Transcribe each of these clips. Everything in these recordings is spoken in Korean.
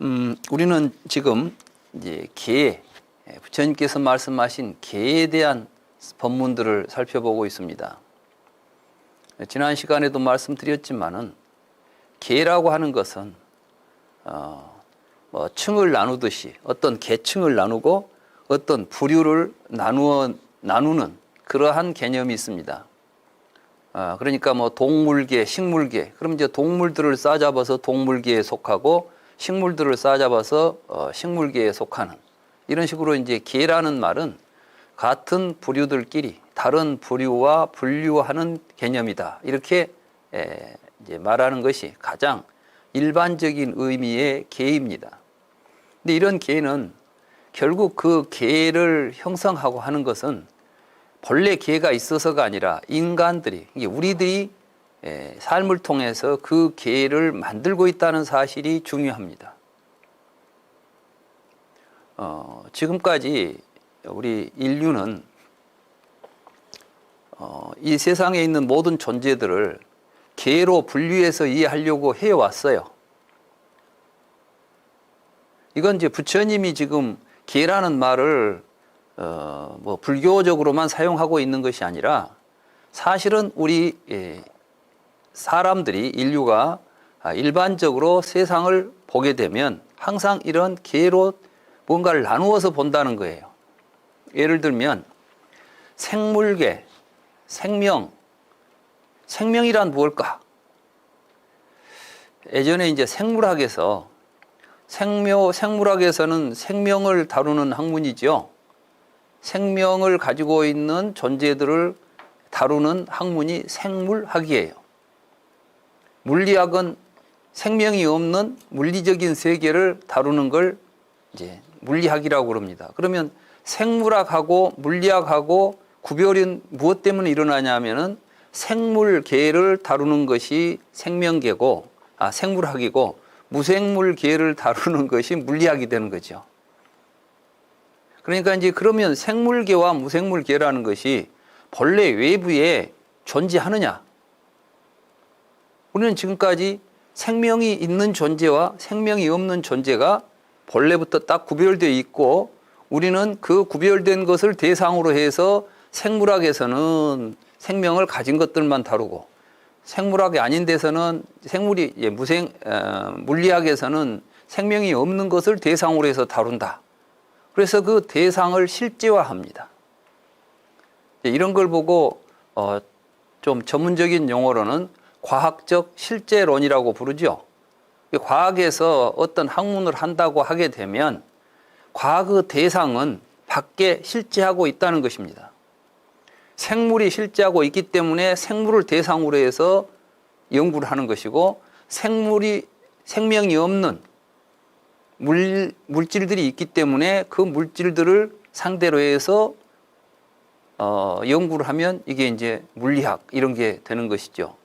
우리는 지금 이제 계, 부처님께서 말씀하신 계에 대한 법문들을 살펴보고 있습니다. 지난 시간에도 말씀드렸지만은 계라고 하는 것은 층을 나누듯이 어떤 계층을 나누고 어떤 부류를 나누는 그러한 개념이 있습니다. 그러니까 동물계, 식물계, 그럼 이제 동물들을 싸잡아서 동물계에 속하고 식물들을 싸잡아서 식물계에 속하는 이런 식으로 이제 계라는 말은 같은 부류들끼리 다른 부류와 분류하는 개념이다. 이렇게 이제 말하는 것이 가장 일반적인 의미의 계입니다. 근데 이런 계는 결국 그 계를 형성하고 하는 것은 본래 계가 있어서가 아니라 인간들이, 우리들이 삶을 통해서 그 계를 만들고 있다는 사실이 중요합니다. 지금까지 우리 인류는 이 세상에 있는 모든 존재들을 계로 분류해서 이해하려고 해왔어요. 이건 이제 부처님이 지금 계라는 말을 불교적으로만 사용하고 있는 것이 아니라 사실은 우리 사람들이 인류가 일반적으로 세상을 보게 되면 항상 이런 계로 뭔가를 나누어서 본다는 거예요. 예를 들면 생물계, 생명이란 무엇일까? 예전에 이제 생물학에서는 생명을 다루는 학문이죠. 생명을 가지고 있는 존재들을 다루는 학문이 생물학이에요. 물리학은 생명이 없는 물리적인 세계를 다루는 걸 이제 물리학이라고 그럽니다. 그러면 생물학하고 물리학하고 구별은 무엇 때문에 일어나냐면은 생물계를 다루는 것이 생물학이고 무생물계를 다루는 것이 물리학이 되는 거죠. 그러니까 이제 그러면 생물계와 무생물계라는 것이 본래 외부에 존재하느냐? 우리는 지금까지 생명이 있는 존재와 생명이 없는 존재가 본래부터 딱 구별되어 있고 우리는 그 구별된 것을 대상으로 해서 생물학에서는 생명을 가진 것들만 다루고 생물학이 아닌 데서는 물리학에서는 생명이 없는 것을 대상으로 해서 다룬다. 그래서 그 대상을 실제화합니다. 이런 걸 보고 좀 전문적인 용어로는 과학적 실제론이라고 부르죠. 과학에서 어떤 학문을 한다고 하게 되면 과학의 대상은 밖에 실제하고 있다는 것입니다. 생물이 실제하고 있기 때문에 생물을 대상으로 해서 연구를 하는 것이고 생명이 없는 물질들이 있기 때문에 그 물질들을 상대로 해서 연구를 하면 이게 이제 물리학 이런 게 되는 것이죠.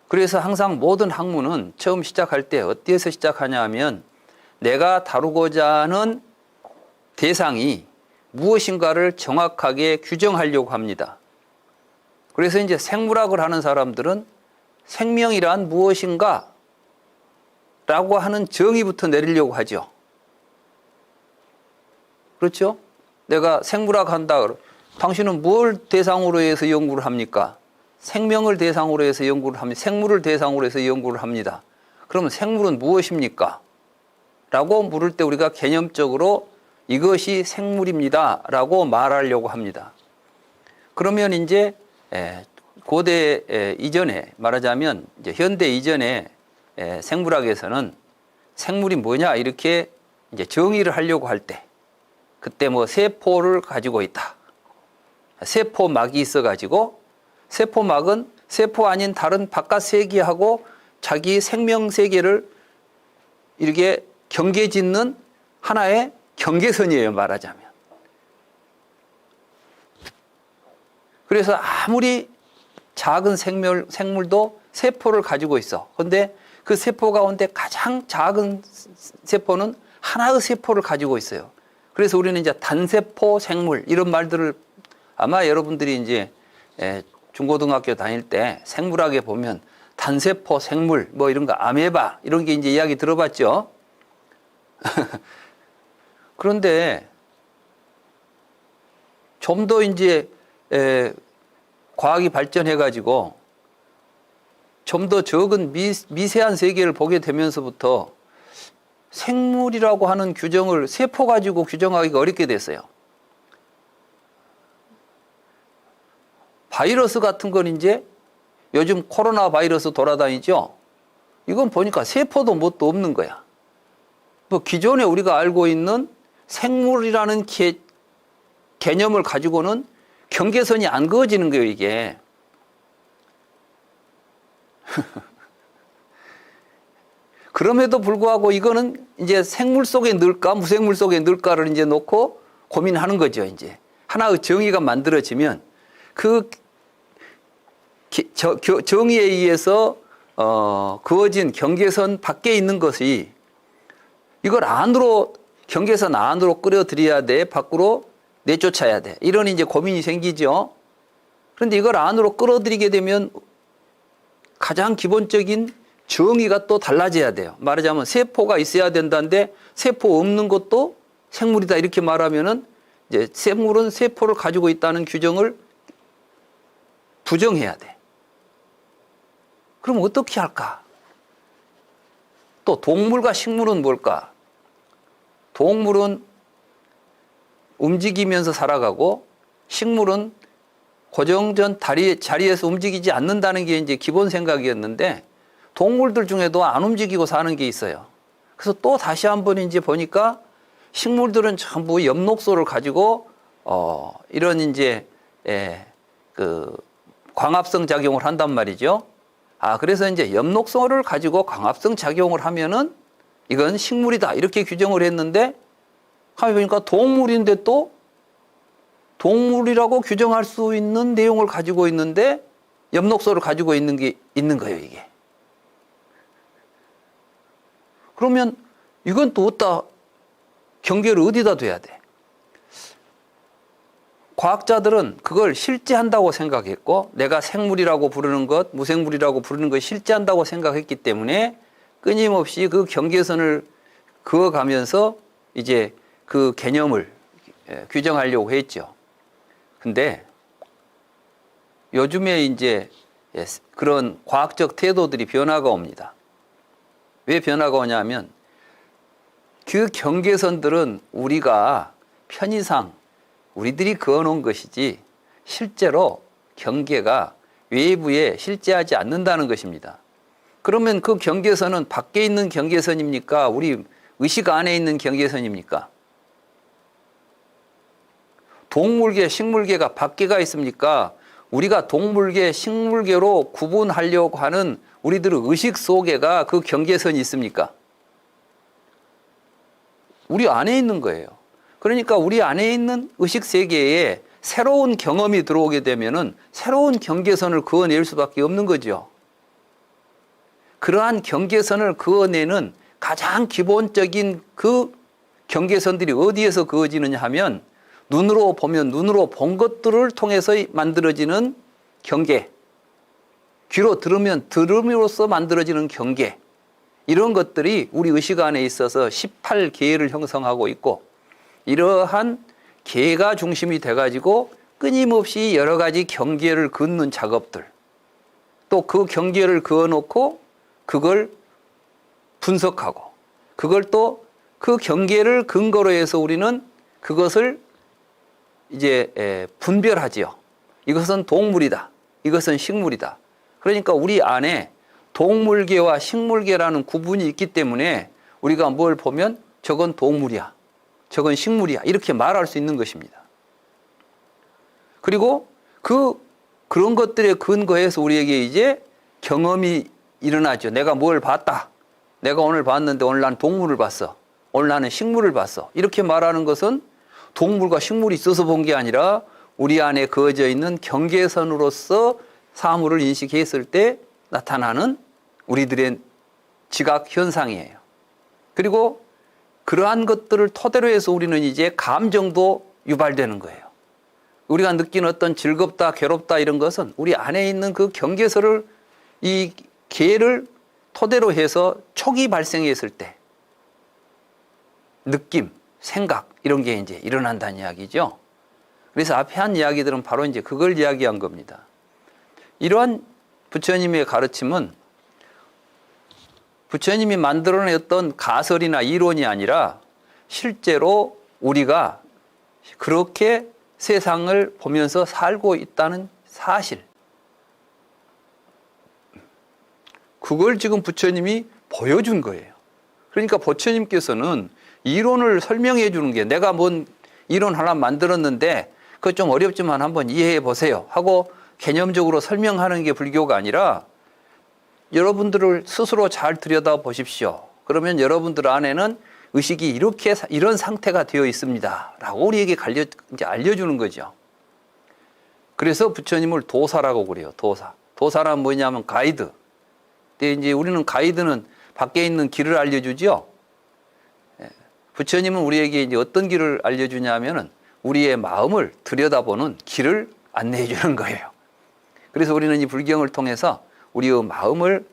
그래서 항상 모든 학문은 처음 시작할 때 어디에서 시작하냐 하면 내가 다루고자 하는 대상이 무엇인가를 정확하게 규정하려고 합니다. 그래서 이제 생물학을 하는 사람들은 생명이란 무엇인가 라고 하는 정의부터 내리려고 하죠. 그렇죠? 내가 생물학 한다. 당신은 뭘 대상으로 해서 연구를 합니까? 생명을 대상으로 해서 연구를 합니다. 생물을 대상으로 해서 연구를 합니다. 그러면 생물은 무엇입니까? 라고 물을 때 우리가 개념적으로 이것이 생물입니다. 라고 말하려고 합니다. 그러면 이제 고대 이전에 말하자면 이제 현대 이전에 생물학에서는 생물이 뭐냐 이렇게 이제 정의를 하려고 할 때 그때 세포를 가지고 있다. 세포막이 있어가지고 세포막은 세포 아닌 다른 바깥 세계하고 자기 생명 세계를 이렇게 경계짓는 하나의 경계선이에요, 말하자면. 그래서 아무리 작은 생물도 세포를 가지고 있어. 그런데 그 세포 가운데 가장 작은 세포는 하나의 세포를 가지고 있어요. 그래서 우리는 이제 단세포 생물 이런 말들을 아마 여러분들이 이제 중고등학교 다닐 때 생물학에 보면 단세포 생물, 뭐 이런 거, 아메바, 이런 게 이제 이야기 들어봤죠? 그런데 좀 더 이제 과학이 발전해가지고 좀 더 적은 미세한 세계를 보게 되면서부터 생물이라고 하는 규정을 세포 가지고 규정하기가 어렵게 됐어요. 바이러스 같은 건 이제 요즘 코로나 바이러스 돌아다니죠? 이건 보니까 세포도 뭣도 없는 거야. 뭐 기존에 우리가 알고 있는 생물이라는 개념을 가지고는 경계선이 안 그어지는 거예요, 이게. 그럼에도 불구하고 이거는 이제 생물 속에 넣을까, 무생물 속에 넣을까를 이제 놓고 고민하는 거죠, 이제. 하나의 정의가 만들어지면 그 정의에 의해서 그어진 경계선 밖에 있는 것이 이걸 안으로, 경계선 안으로 끌어들여야 돼, 밖으로 내쫓아야 돼. 이런 이제 고민이 생기죠. 그런데 이걸 안으로 끌어들이게 되면 가장 기본적인 정의가 또 달라져야 돼요. 말하자면 세포가 있어야 된다는데 세포 없는 것도 생물이다 이렇게 말하면은 이제 생물은 세포를 가지고 있다는 규정을 부정해야 돼. 그럼 어떻게 할까? 또 동물과 식물은 뭘까? 동물은 움직이면서 살아가고 식물은 고정된 자리에서 움직이지 않는다는 게 이제 기본 생각이었는데 동물들 중에도 안 움직이고 사는 게 있어요. 그래서 또 다시 한번 이제 보니까 식물들은 전부 엽록소를 가지고 이런 이제 그 광합성 작용을 한단 말이죠. 그래서 이제 엽록소를 가지고 광합성 작용을 하면은 이건 식물이다 이렇게 규정을 했는데 가만히 보니까 동물인데 또 동물이라고 규정할 수 있는 내용을 가지고 있는데 엽록소를 가지고 있는 게 있는 거예요, 이게. 그러면 이건 또 어디다 경계를 어디다 둬야 돼? 과학자들은 그걸 실제한다고 생각했고 내가 생물이라고 부르는 것, 무생물이라고 부르는 것 실제한다고 생각했기 때문에 끊임없이 그 경계선을 그어가면서 이제 그 개념을 규정하려고 했죠. 근데 요즘에 이제 그런 과학적 태도들이 변화가 옵니다. 왜 변화가 오냐면 그 경계선들은 우리가 편의상 우리들이 그어놓은 것이지 실제로 경계가 외부에 실제하지 않는다는 것입니다. 그러면 그 경계선은 밖에 있는 경계선입니까? 우리 의식 안에 있는 경계선입니까? 동물계, 식물계가 밖에가 있습니까? 우리가 동물계, 식물계로 구분하려고 하는 우리들의 의식 속에가 그 경계선이 있습니까? 우리 안에 있는 거예요. 그러니까 우리 안에 있는 의식 세계에 새로운 경험이 들어오게 되면은 새로운 경계선을 그어낼 수밖에 없는 거죠. 그러한 경계선을 그어내는 가장 기본적인 그 경계선들이 어디에서 그어지느냐 하면 눈으로 보면 눈으로 본 것들을 통해서 만들어지는 경계, 귀로 들으면 들음으로써 만들어지는 경계, 이런 것들이 우리 의식 안에 있어서 18계를 형성하고 있고 이러한 계가 중심이 돼가지고 끊임없이 여러 가지 경계를 긋는 작업들, 또 그 경계를 그어놓고 그걸 분석하고 그걸 또 그 경계를 근거로 해서 우리는 그것을 이제 분별하지요. 이것은 동물이다. 이것은 식물이다. 그러니까 우리 안에 동물계와 식물계라는 구분이 있기 때문에 우리가 뭘 보면 저건 동물이야. 저건 식물이야. 이렇게 말할 수 있는 것입니다. 그리고 그런 것들에 근거해서 우리에게 이제 경험이 일어나죠. 내가 뭘 봤다. 내가 오늘 봤는데 오늘 나는 동물을 봤어. 오늘 나는 식물을 봤어. 이렇게 말하는 것은 동물과 식물이 있어서 본 게 아니라 우리 안에 그어져 있는 경계선으로서 사물을 인식했을 때 나타나는 우리들의 지각 현상이에요. 그리고 그러한 것들을 토대로 해서 우리는 이제 감정도 유발되는 거예요. 우리가 느끼는 어떤 즐겁다, 괴롭다 이런 것은 우리 안에 있는 그 경계선을 이 개를 토대로 해서 촉이 발생했을 때 느낌, 생각 이런 게 이제 일어난다는 이야기죠. 그래서 앞에 한 이야기들은 바로 이제 그걸 이야기한 겁니다. 이러한 부처님의 가르침은 부처님이 만들어냈던 가설이나 이론이 아니라 실제로 우리가 그렇게 세상을 보면서 살고 있다는 사실. 그걸 지금 부처님이 보여준 거예요. 그러니까 부처님께서는 이론을 설명해 주는 게 내가 뭔 이론 하나 만들었는데 그거 좀 어렵지만 한번 이해해 보세요 하고 개념적으로 설명하는 게 불교가 아니라 여러분들을 스스로 잘 들여다 보십시오. 그러면 여러분들 안에는 의식이 이렇게 이런 상태가 되어 있습니다 라고 우리에게 이제 알려주는 거죠. 그래서 부처님을 도사라고 그래요. 도사란 뭐냐면 가이드. 근데 이제 우리는 가이드는 밖에 있는 길을 알려주죠. 부처님은 우리에게 이제 어떤 길을 알려주냐면은 우리의 마음을 들여다보는 길을 안내해 주는 거예요. 그래서 우리는 이 불경을 통해서 우리의 마음을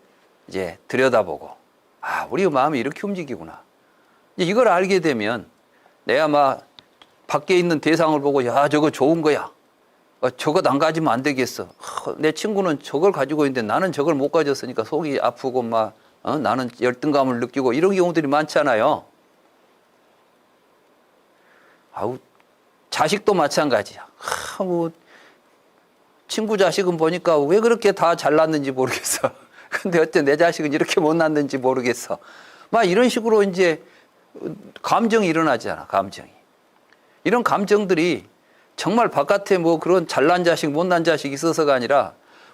이제 들여다보고, 아, 우리의 마음이 이렇게 움직이구나. 이걸 알게 되면 내가 막 밖에 있는 대상을 보고, 야, 저거 좋은 거야. 저거 안 가지면 안 되겠어. 내 친구는 저걸 가지고 있는데 나는 저걸 못 가졌으니까 속이 아프고 막, 나는 열등감을 느끼고 이런 경우들이 많잖아요. 아우, 자식도 마찬가지야. 뭐 친구 자식은 보니까 왜 그렇게 다 잘났는지 모르겠어. 근데 어째 내 자식은 이렇게 못났는지 모르겠어. 막 이런 식으로 이제 감정이 일어나잖아, 감정이. 이런 감정들이 정말 바깥에 뭐 그런 잘난 자식, 못난 자식이 있어서가 아니라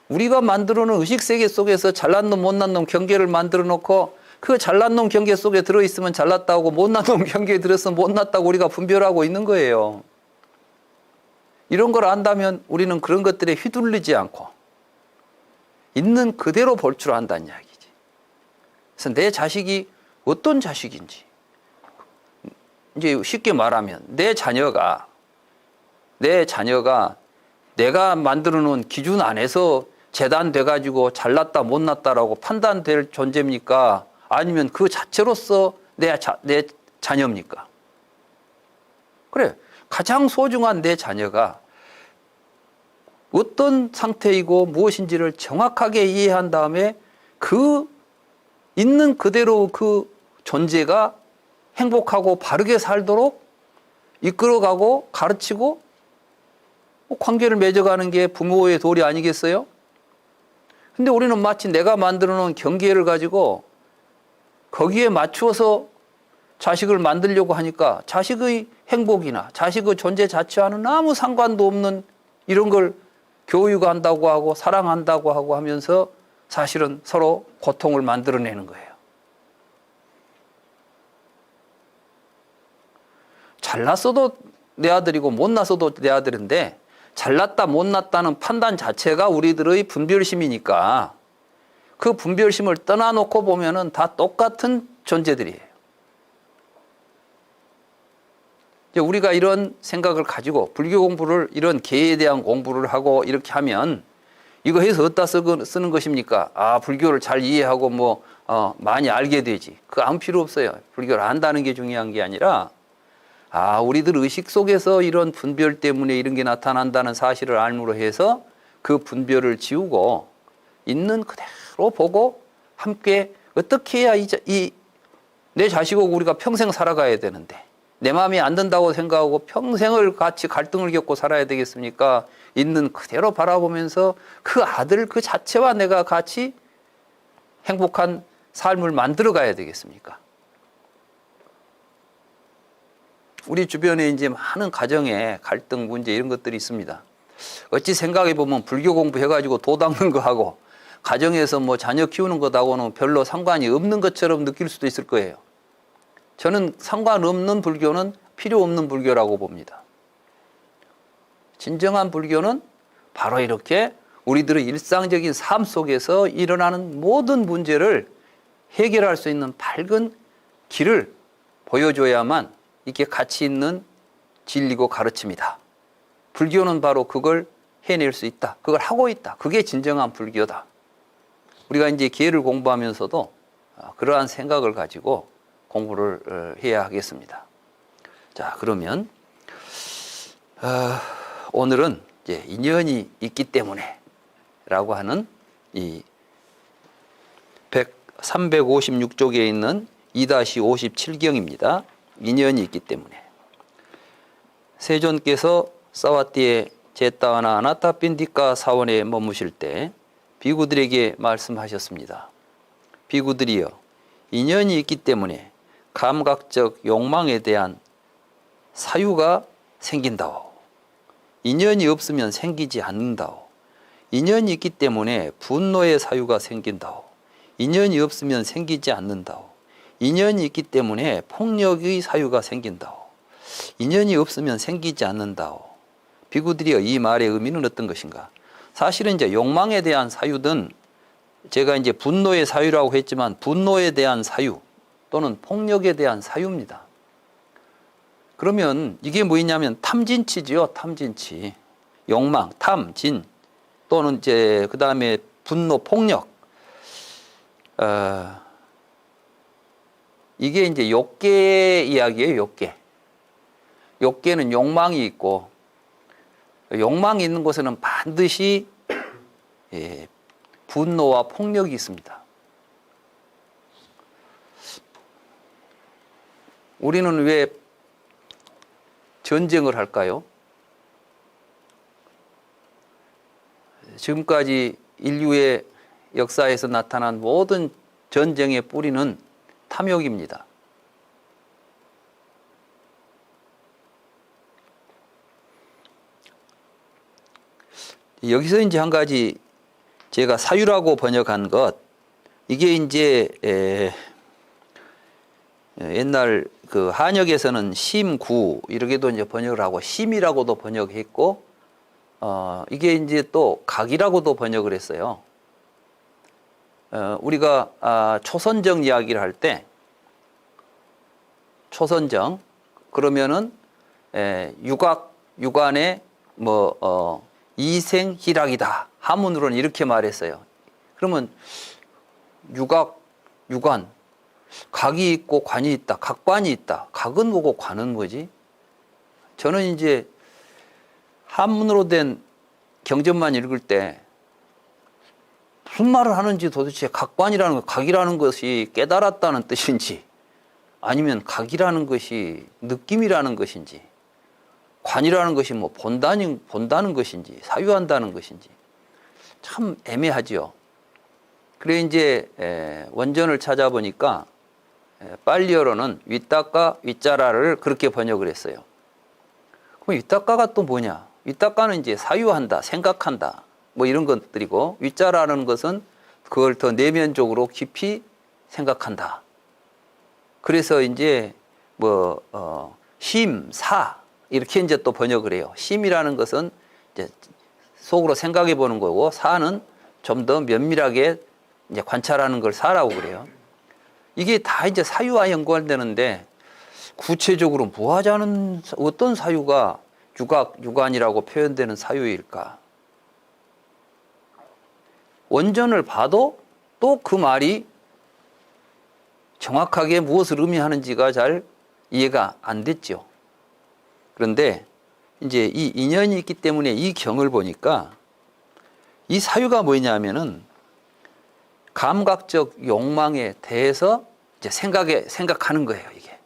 우리가 만들어 놓은 의식세계 속에서 잘난 놈, 못난 놈 경계를 만들어 놓고 그 잘난 놈 경계 속에 들어있으면 잘났다고 못난 놈 경계에 들어있으면 못났다고 우리가 분별하고 있는 거예요. 이런 걸 안다면 우리는 그런 것들에 휘둘리지 않고 있는 그대로 볼 줄 안다는 이야기지. 그래서 내 자식이 어떤 자식인지, 이제 쉽게 말하면 내 자녀가 내가 만들어 놓은 기준 안에서 재단돼 가지고 잘났다 못났다라고 판단될 존재입니까? 아니면 그 자체로서 내 자녀입니까? 그래, 가장 소중한 내 자녀가 어떤 상태이고 무엇인지를 정확하게 이해한 다음에 그 있는 그대로 그 존재가 행복하고 바르게 살도록 이끌어가고 가르치고 관계를 맺어가는 게 부모의 도리 아니겠어요? 근데 우리는 마치 내가 만들어 놓은 경계를 가지고 거기에 맞추어서 자식을 만들려고 하니까 자식의 행복이나 자식의 존재 자체와는 아무 상관도 없는 이런 걸 교육한다고 하고 사랑한다고 하고 하면서 사실은 서로 고통을 만들어내는 거예요. 잘났어도 내 아들이고 못났어도 내 아들인데 잘났다 못났다는 판단 자체가 우리들의 분별심이니까 그 분별심을 떠나놓고 보면은 다 똑같은 존재들이에요. 우리가 이런 생각을 가지고 불교 공부를 이런 개에 대한 공부를 하고 이렇게 하면 이거 해서 어디다 쓰는 것입니까? 아, 불교를 잘 이해하고 뭐 많이 알게 되지. 그거 아무 필요 없어요. 불교를 안다는 게 중요한 게 아니라 아, 우리들 의식 속에서 이런 분별 때문에 이런 게 나타난다는 사실을 알므로 해서 그 분별을 지우고 있는 그대로 보고 함께 어떻게 해야 내 자식하고 우리가 평생 살아가야 되는데 내 마음이 안 든다고 생각하고 평생을 같이 갈등을 겪고 살아야 되겠습니까? 있는 그대로 바라보면서 그 아들 그 자체와 내가 같이 행복한 삶을 만들어 가야 되겠습니까? 우리 주변에 이제 많은 가정에 갈등 문제 이런 것들이 있습니다. 어찌 생각해 보면 불교 공부해가지고 도 닦는 거 하고 가정에서 뭐 자녀 키우는 것하고는 별로 상관이 없는 것처럼 느낄 수도 있을 거예요. 저는 상관없는 불교는 필요 없는 불교라고 봅니다. 진정한 불교는 바로 이렇게 우리들의 일상적인 삶 속에서 일어나는 모든 문제를 해결할 수 있는 밝은 길을 보여줘야만 이게 가치 있는 진리고 가르침이다. 불교는 바로 그걸 해낼 수 있다. 그걸 하고 있다. 그게 진정한 불교다. 우리가 이제 기회를 공부하면서도 그러한 생각을 가지고 공부를 해야 하겠습니다. 자, 그러면 오늘은 이제 인연이 있기 때문에 라고 하는 이 356쪽에 있는 2-57경입니다. 인연이 있기 때문에. 세존께서 사와띠에 제따와나 아나타핀디카 사원에 머무실 때 비구들에게 말씀하셨습니다. 비구들이여, 인연이 있기 때문에 감각적 욕망에 대한 사유가 생긴다오. 인연이 없으면 생기지 않는다오. 인연이 있기 때문에 분노의 사유가 생긴다오. 인연이 없으면 생기지 않는다오. 인연이 있기 때문에 폭력의 사유가 생긴다오. 인연이 없으면 생기지 않는다오. 비구들이여, 이 말의 의미는 어떤 것인가? 사실은 이제 욕망에 대한 사유든 제가 이제 분노의 사유라고 했지만 분노에 대한 사유 또는 폭력에 대한 사유입니다. 그러면 이게 뭐냐면 탐진치지요, 탐진치. 욕망, 탐, 진 또는 이제 그 다음에 분노, 폭력. 이게 이제 욕계 이야기예요, 욕계. 욕계는 욕망이 있고 욕망이 있는 곳에는 반드시 분노와 폭력이 있습니다. 우리는 왜 전쟁을 할까요? 지금까지 인류의 역사에서 나타난 모든 전쟁의 뿌리는 탐욕입니다. 여기서 이제 한 가지 제가 사유라고 번역한 것, 이게 이제 옛날 그 한역에서는 심구 이렇게도 이제 번역을 하고 심이라고도 번역했고 이게 이제 또 각이라고도 번역을 했어요. 우리가 초선정 이야기를 할 때 초선정 그러면은 유각 유관의 이생희락이다. 한문으로는 이렇게 말했어요. 그러면 유각 유관 각이 있고 관이 있다. 각관이 있다. 각은 뭐고 관은 뭐지? 저는 이제 한문으로 된 경전만 읽을 때 무슨 말을 하는지 도대체 각관이라는 것, 각이라는 것이 깨달았다는 뜻인지 아니면 각이라는 것이 느낌이라는 것인지 관이라는 것이 뭐 본다는 것인지 사유한다는 것인지 참 애매하지요. 그래 이제 원전을 찾아보니까 빨리어로는 윗닦아 윗자라를 그렇게 번역을 했어요. 그럼 윗닦아가 또 뭐냐? 윗닦아는 이제 사유한다, 생각한다, 뭐 이런 것들이고 윗자라는 것은 그걸 더 내면적으로 깊이 생각한다. 그래서 이제 심, 사 이렇게 이제 또 번역을 해요. 심이라는 것은 이제 속으로 생각해 보는 거고 사는 좀 더 면밀하게 이제 관찰하는 걸 사라고 그래요. 이게 다 이제 사유와 연관되는데 구체적으로 뭐 하자는 어떤 사유가 유각, 유관이라고 표현되는 사유일까? 원전을 봐도 또 그 말이 정확하게 무엇을 의미하는지가 잘 이해가 안 됐죠. 그런데 이제 이 인연이 있기 때문에 이 경을 보니까 이 사유가 뭐냐면은 감각적 욕망에 대해서 이제 생각하는 거예요, 이게.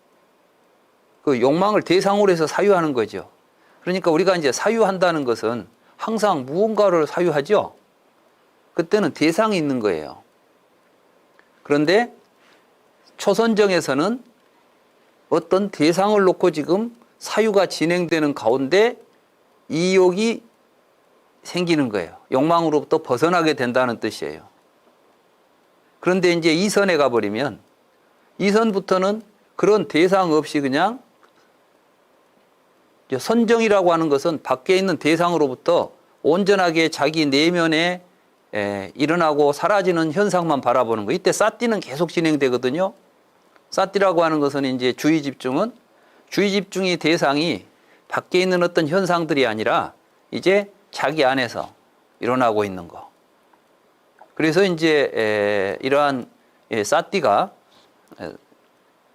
그 욕망을 대상으로 해서 사유하는 거죠. 그러니까 우리가 이제 사유한다는 것은 항상 무언가를 사유하죠. 그때는 대상이 있는 거예요. 그런데 초선정에서는 어떤 대상을 놓고 지금 사유가 진행되는 가운데 이욕이 생기는 거예요. 욕망으로부터 벗어나게 된다는 뜻이에요. 그런데 이제 이선에 가버리면 이선부터는 그런 대상 없이 그냥 선정이라고 하는 것은 밖에 있는 대상으로부터 온전하게 자기 내면에 일어나고 사라지는 현상만 바라보는 거. 이때 사띠는 계속 진행되거든요. 사띠라고 하는 것은 이제 주의 집중이 대상이 밖에 있는 어떤 현상들이 아니라 이제 자기 안에서 일어나고 있는 거. 그래서 이제 이러한 사띠가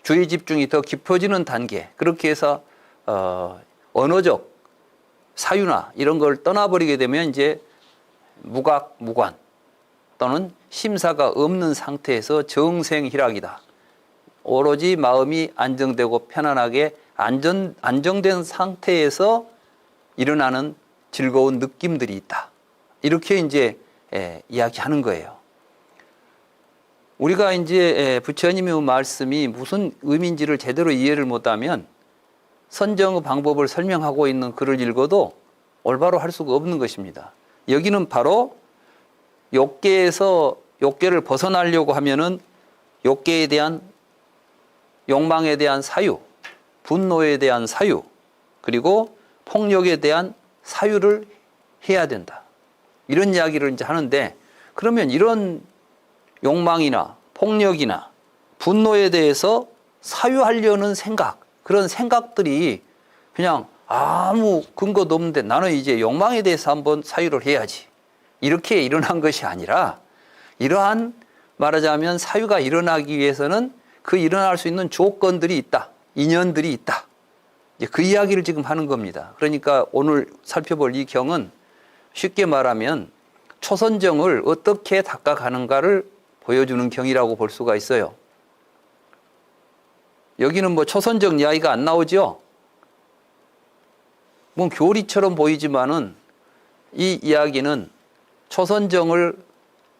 주의 집중이 더 깊어지는 단계, 그렇게 해서 언어적 사유나 이런 걸 떠나버리게 되면 이제 무각, 무관 또는 심사가 없는 상태에서 정생희락이다. 오로지 마음이 안정되고 편안하게 안정된 상태에서 일어나는 즐거운 느낌들이 있다. 이렇게 이제 이야기하는 거예요. 우리가 이제 부처님의 말씀이 무슨 의미인지를 제대로 이해를 못하면 선정의 방법을 설명하고 있는 글을 읽어도 올바로 할 수가 없는 것입니다. 여기는 바로 욕계를 벗어나려고 하면은 욕계에 대한 욕망에 대한 사유, 분노에 대한 사유, 그리고 폭력에 대한 사유를 해야 된다. 이런 이야기를 이제 하는데, 그러면 이런 욕망이나 폭력이나 분노에 대해서 사유하려는 생각, 그런 생각들이 그냥 아무 근거도 없는데 나는 이제 욕망에 대해서 한번 사유를 해야지, 이렇게 일어난 것이 아니라, 이러한 말하자면 사유가 일어나기 위해서는 그 일어날 수 있는 조건들이 있다, 인연들이 있다. 그 이야기를 지금 하는 겁니다. 그러니까 오늘 살펴볼 이 경은 쉽게 말하면 초선정을 어떻게 닦아가는가를 보여주는 경이라고 볼 수가 있어요. 여기는 뭐 초선정 이야기가 안 나오죠? 뭐 교리처럼 보이지만은 이 이야기는 초선정을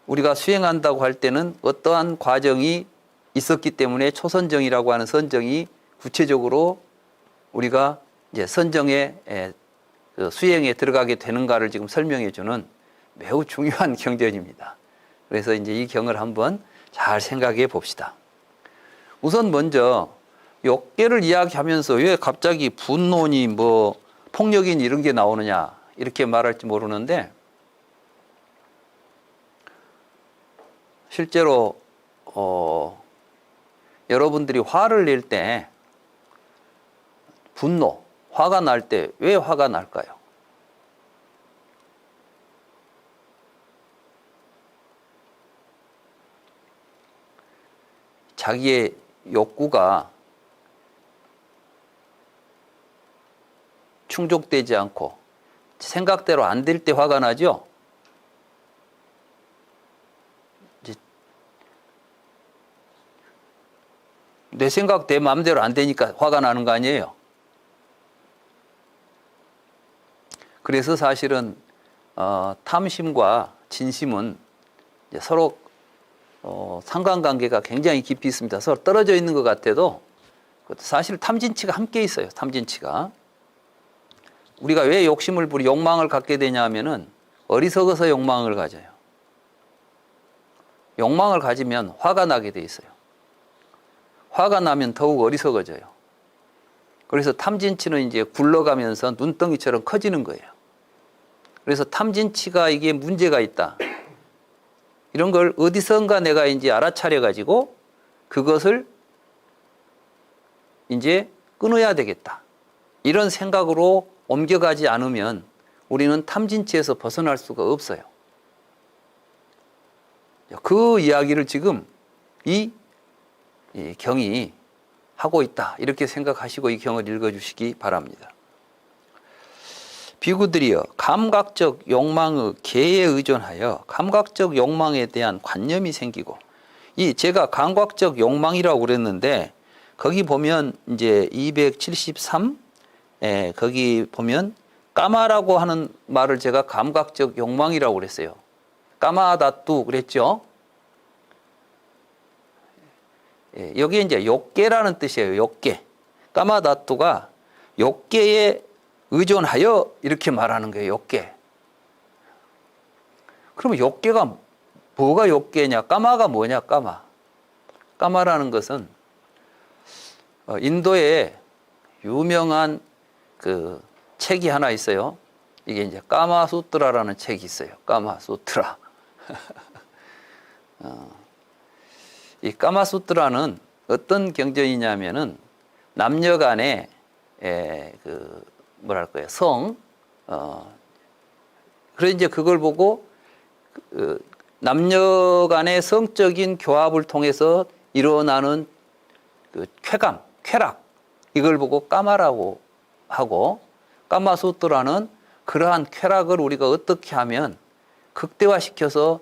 우리가 수행한다고 할 때는 어떠한 과정이 있었기 때문에 초선정이라고 하는 선정이 구체적으로 우리가 이제 선정의 수행에 들어가게 되는가를 지금 설명해 주는 매우 중요한 경전입니다. 그래서 이제 이 경을 한번 잘 생각해 봅시다. 우선 먼저 욕계를 이야기하면서 왜 갑자기 분노니 뭐 폭력이니 이런 게 나오느냐 이렇게 말할지 모르는데, 실제로 여러분들이 화를 낼 때 분노, 화가 날 때 왜 화가 날까요? 자기의 욕구가 충족되지 않고 생각대로 안 될 때 화가 나죠? 내 생각, 내 마음대로 안 되니까 화가 나는 거 아니에요? 그래서 사실은 탐심과 진심은 서로 상관관계가 굉장히 깊이 있습니다. 서로 떨어져 있는 것 같아도 사실 탐진치가 함께 있어요. 탐진치가. 우리가 왜 욕심을 부리 욕망을 갖게 되냐 하면은 어리석어서 욕망을 가져요. 욕망을 가지면 화가 나게 돼 있어요. 화가 나면 더욱 어리석어져요. 그래서 탐진치는 이제 굴러가면서 눈덩이처럼 커지는 거예요. 그래서 탐진치가 이게 문제가 있다, 이런 걸 어디선가 내가 이제 알아차려 가지고 그것을 이제 끊어야 되겠다, 이런 생각으로 옮겨가지 않으면 우리는 탐진치에서 벗어날 수가 없어요. 그 이야기를 지금 이 경이 하고 있다, 이렇게 생각하시고 이 경을 읽어주시기 바랍니다. 비구들이여, 감각적 욕망의 계에 의존하여 감각적 욕망에 대한 관념이 생기고, 이 제가 감각적 욕망이라고 그랬는데 거기 보면 이제 273 거기 보면 까마라고 하는 말을 제가 감각적 욕망이라고 그랬어요. 까마다뚜 그랬죠? 여기에 이제 욕계라는 뜻이에요. 욕계. 까마다뚜가 욕계에 의존하여 이렇게 말하는 거예요. 욕계. 그러면 욕계가 뭐가 욕계냐? 까마가 뭐냐? 까마. 까마라는 것은 인도에 유명한 그 책이 하나 있어요. 이게 이제 까마수트라라는 책이 있어요. 까마수트라. 이 까마수트라는 어떤 경전이냐면은 남녀 간에 그 뭐랄까요, 그래서 이제 그걸 보고 남녀 간의 성적인 교합을 통해서 일어나는 그 쾌감, 쾌락, 이걸 보고 까마라고 하고, 까마수트라는 그러한 쾌락을 우리가 어떻게 하면 극대화시켜서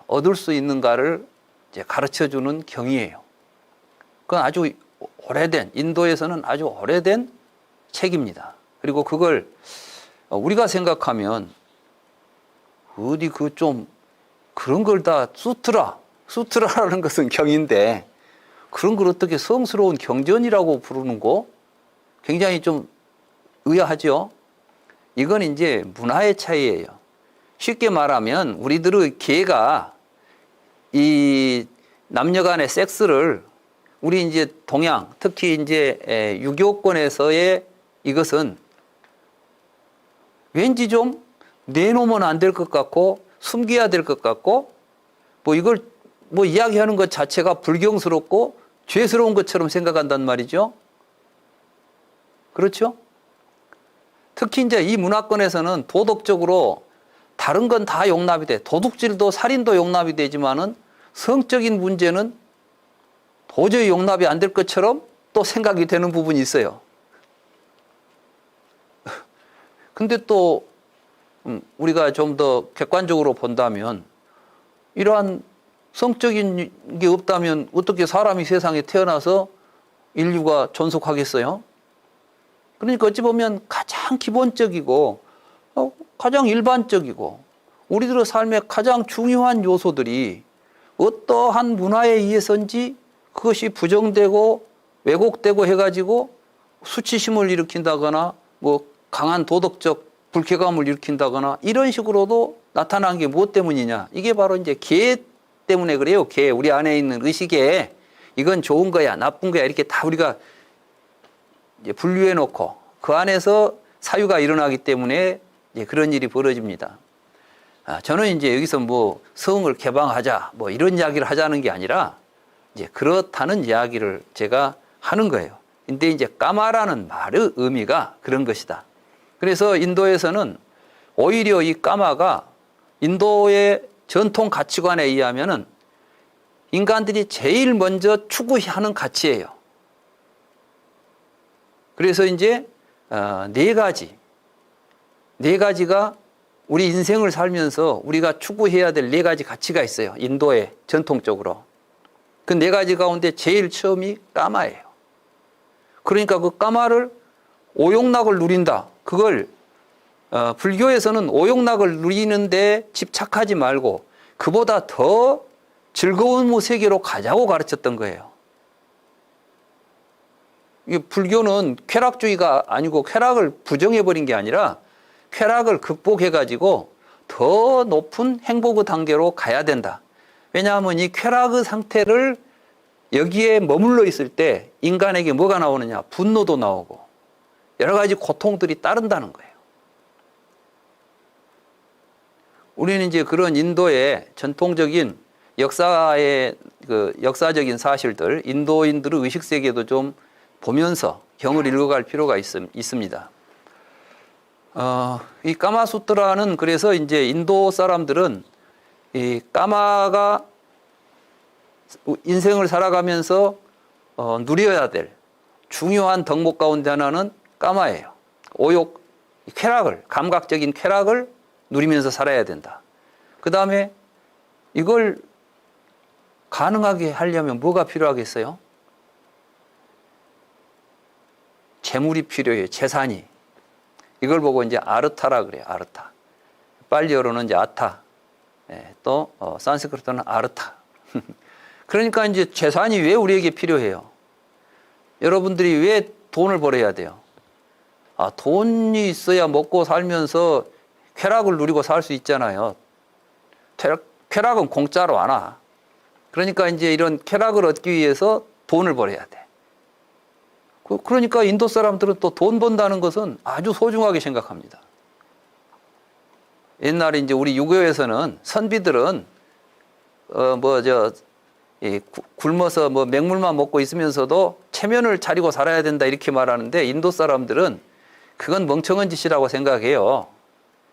얻을 수 있는가를 이제 가르쳐 주는 경이에요. 그건 아주 오래된, 인도에서는 아주 오래된 책입니다. 그리고 그걸 우리가 생각하면 어디 그 좀 그런 걸 다 수트라라는 것은 경인데 그런 걸 어떻게 성스러운 경전이라고 부르는 거 굉장히 좀 의아하죠. 이건 이제 문화의 차이예요. 쉽게 말하면 우리들의 계가 이 남녀 간의 섹스를 우리 이제 동양, 특히 이제 유교권에서의 이것은 왠지 좀 내놓으면 안 될 것 같고 숨겨야 될 것 같고 뭐 이걸 뭐 이야기하는 것 자체가 불경스럽고 죄스러운 것처럼 생각한단 말이죠. 그렇죠? 특히 이제 이 문화권에서는 도덕적으로 다른 건 다 용납이 돼. 도둑질도 살인도 용납이 되지만은 성적인 문제는 도저히 용납이 안 될 것처럼 또 생각이 되는 부분이 있어요. 근데 또 우리가 좀 더 객관적으로 본다면 이러한 성적인 게 없다면 어떻게 사람이 세상에 태어나서 인류가 존속하겠어요? 그러니까 어찌 보면 가장 기본적이고 가장 일반적이고 우리들의 삶의 가장 중요한 요소들이 어떠한 문화에 의해서인지 그것이 부정되고 왜곡되고 해가지고 수치심을 일으킨다거나 뭐 강한 도덕적 불쾌감을 일으킨다거나 이런 식으로도 나타난 게 무엇 때문이냐. 이게 바로 이제 계 때문에 그래요. 계, 우리 안에 있는 의식에 이건 좋은 거야, 나쁜 거야 이렇게 다 우리가 이제 분류해 놓고 그 안에서 사유가 일어나기 때문에 이제 그런 일이 벌어집니다. 저는 이제 여기서 뭐 성을 개방하자 뭐 이런 이야기를 하자는 게 아니라 이제 그렇다는 이야기를 제가 하는 거예요. 근데 이제 까마라는 말의 의미가 그런 것이다. 그래서 인도에서는 오히려 이 까마가 인도의 전통 가치관에 의하면은 인간들이 제일 먼저 추구하는 가치예요. 그래서 이제 네 가지가 우리 인생을 살면서 우리가 추구해야 될 네 가지 가치가 있어요. 인도의 전통적으로. 그 네 가지 가운데 제일 처음이 까마예요. 그러니까 그 까마를 오욕락을 누린다. 그걸 불교에서는 오욕락을 누리는데 집착하지 말고 그보다 더 즐거운 세계로 가자고 가르쳤던 거예요. 이게 불교는 쾌락주의가 아니고 쾌락을 부정해버린 게 아니라 쾌락을 극복해가지고 더 높은 행복의 단계로 가야 된다. 왜냐하면 이 쾌락의 상태를 여기에 머물러 있을 때 인간에게 뭐가 나오느냐? 분노도 나오고 여러 가지 고통들이 따른다는 거예요. 우리는 이제 그런 인도의 전통적인 역사의 그 역사적인 사실들, 인도인들의 의식 세계도 좀 보면서 경을 읽어갈 필요가 있습니다. 이 까마수트라는 그래서 이제 인도 사람들은 이 까마가 인생을 살아가면서 누려야 될 중요한 덕목 가운데 하나는 까마예요. 오욕, 쾌락을, 감각적인 쾌락을 누리면서 살아야 된다. 그 다음에 이걸 가능하게 하려면 뭐가 필요하겠어요? 재물이 필요해요. 재산이. 이걸 보고 이제 아르타라 그래요. 아르타. 빨리어로는 이제 아타. 또 산스크리트는 아르타. 그러니까 이제 재산이 왜 우리에게 필요해요? 여러분들이 왜 돈을 벌어야 돼요? 돈이 있어야 먹고 살면서 쾌락을 누리고 살 수 있잖아요. 쾌락은 공짜로 안 와. 그러니까 이제 이런 쾌락을 얻기 위해서 돈을 벌어야 돼. 그러니까 인도 사람들은 또 돈 번다는 것은 아주 소중하게 생각합니다. 옛날에 이제 우리 유교에서는 선비들은 굶어서 뭐 맹물만 먹고 있으면서도 체면을 차리고 살아야 된다 이렇게 말하는데 인도 사람들은 그건 멍청한 짓이라고 생각해요.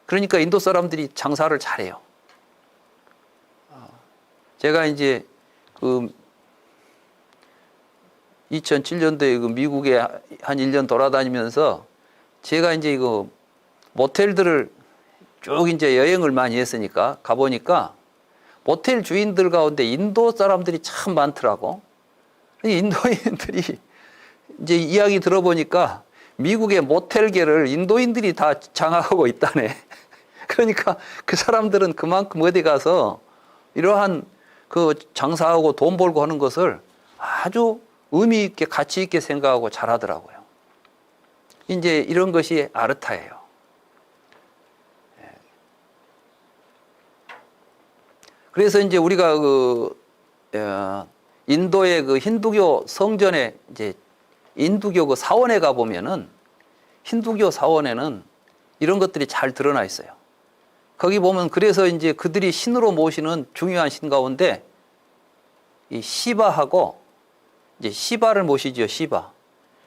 그러니까 인도 사람들이 장사를 잘해요. 제가 이제 그 2007년도에 그 미국에 한 1년 돌아다니면서 제가 이제 이거 모텔들을 쭉 이제 여행을 많이 했으니까 가보니까 모텔 주인들 가운데 인도 사람들이 참 많더라고. 인도인들이 이제 이야기 들어보니까 미국의 모텔계를 인도인들이 다 장악하고 있다네. 그러니까 그 사람들은 그만큼 어디 가서 이러한 그 장사하고 돈 벌고 하는 것을 아주 의미 있게 가치 있게 생각하고 잘하더라고요. 이제 이런 것이 아르타예요. 그래서 이제 우리가 그 인도의 그 힌두교 성전에 이제 인두교 그 사원에 가 보면은 힌두교 사원에는 이런 것들이 잘 드러나 있어요. 거기 보면 그래서 이제 그들이 신으로 모시는 중요한 신 가운데 이 시바하고 이제 시바를 모시죠.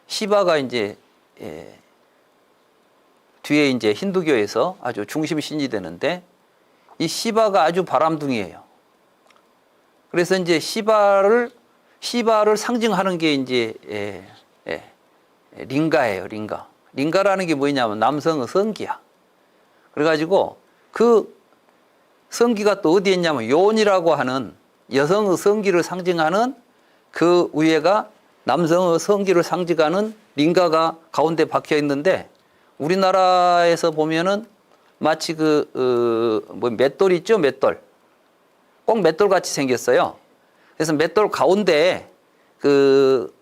시바가 이제 뒤에 이제 힌두교에서 아주 중심 신이 되는데 이 시바가 아주 바람둥이에요. 그래서 이제 시바를 상징하는 게 이제 링가예요. 링가라는 게 뭐냐면 남성의 성기야. 그래가지고 그 성기가 또 어디에 있냐면 요온이라고 하는 여성의 성기를 상징하는 그 위에가 남성의 성기를 상징하는 링가가 가운데 박혀 있는데 우리나라에서 보면은 마치 뭐 맷돌 있죠? 맷돌. 꼭 맷돌 같이 생겼어요. 그래서 맷돌 가운데에 그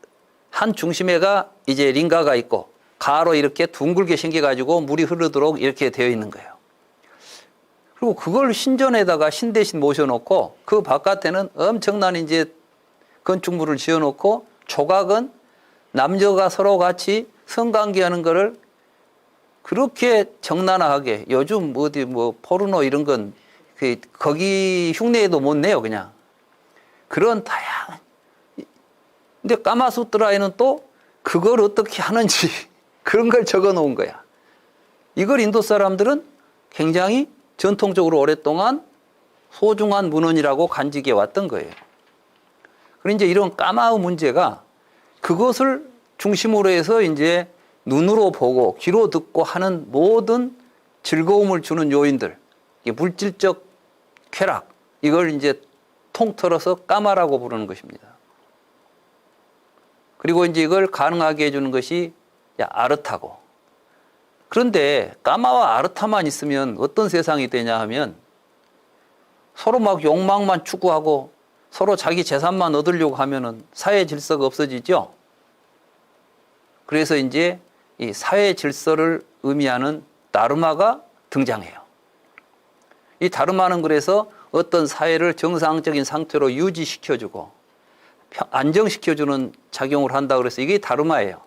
한 중심에가 이제 링가가 있고 가로 이렇게 둥글게 생겨가지고 물이 흐르도록 이렇게 되어 있는 거예요. 그리고 그걸 신전에다가 신 대신 모셔놓고 그 바깥에는 엄청난 이제 건축물을 지어놓고 조각은 남녀가 서로 같이 성관계하는 거를 그렇게 정난하게 요즘 어디 뭐 포르노 이런 건 거기 흉내에도 못 내요 그냥 그런 다양한. 근데 까마수트라에는 또 그걸 어떻게 하는지 그런 걸 적어 놓은 거야. 이걸 인도 사람들은 굉장히 전통적으로 오랫동안 소중한 문헌이라고 간직해 왔던 거예요. 그리고 이제 이런 까마의 문제가 그것을 중심으로 해서 이제 눈으로 보고 귀로 듣고 하는 모든 즐거움을 주는 요인들, 물질적 쾌락, 이걸 이제 통틀어서 까마라고 부르는 것입니다. 그리고 이제 이걸 가능하게 해주는 것이 아르타고. 그런데 까마와 아르타만 있으면 어떤 세상이 되냐 하면 서로 막 욕망만 추구하고 서로 자기 재산만 얻으려고 하면은 사회 질서가 없어지죠. 그래서 이제 이 사회 질서를 의미하는 다르마가 등장해요. 이 다르마는 그래서 어떤 사회를 정상적인 상태로 유지시켜주고 안정시켜주는 작용을 한다 그래서 이게 다르마예요.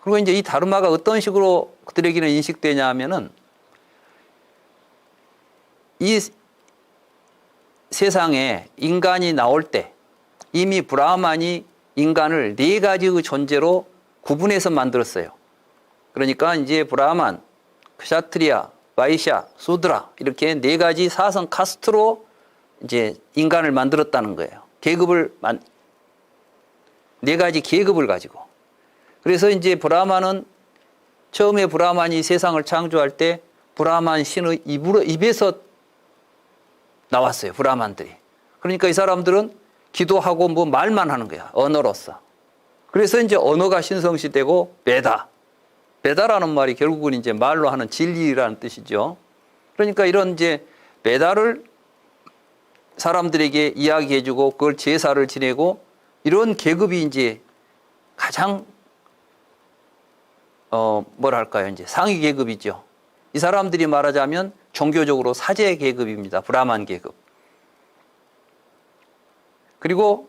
그리고 이제 이 다르마가 어떤 식으로 그들에게는 인식되냐 하면은 이 세상에 인간이 나올 때 이미 브라흐만이 인간을 네 가지의 존재로 구분해서 만들었어요. 그러니까 이제 브라흐만, kshatriya, vaishya, sudra 이렇게 네 가지 사성 카스트로 이제 인간을 만들었다는 거예요. 네 가지 계급을 가지고. 그래서 이제 브라흐만은 처음에 브라흐만이 세상을 창조할 때 브라흐만 신의 입에서 나왔어요. 브라흐만들이. 그러니까 이 사람들은 기도하고 뭐 말만 하는 거야. 언어로서. 그래서 이제 언어가 신성시되고 베다라는 말이 결국은 이제 말로 하는 진리라는 뜻이죠. 그러니까 이런 이제 베다를 사람들에게 이야기해주고 그걸 제사를 지내고 이런 계급이 이제 가장 뭐랄까요 이제 상위 계급이죠. 이 사람들이 말하자면 종교적으로 사제 계급입니다. 브라만 계급. 그리고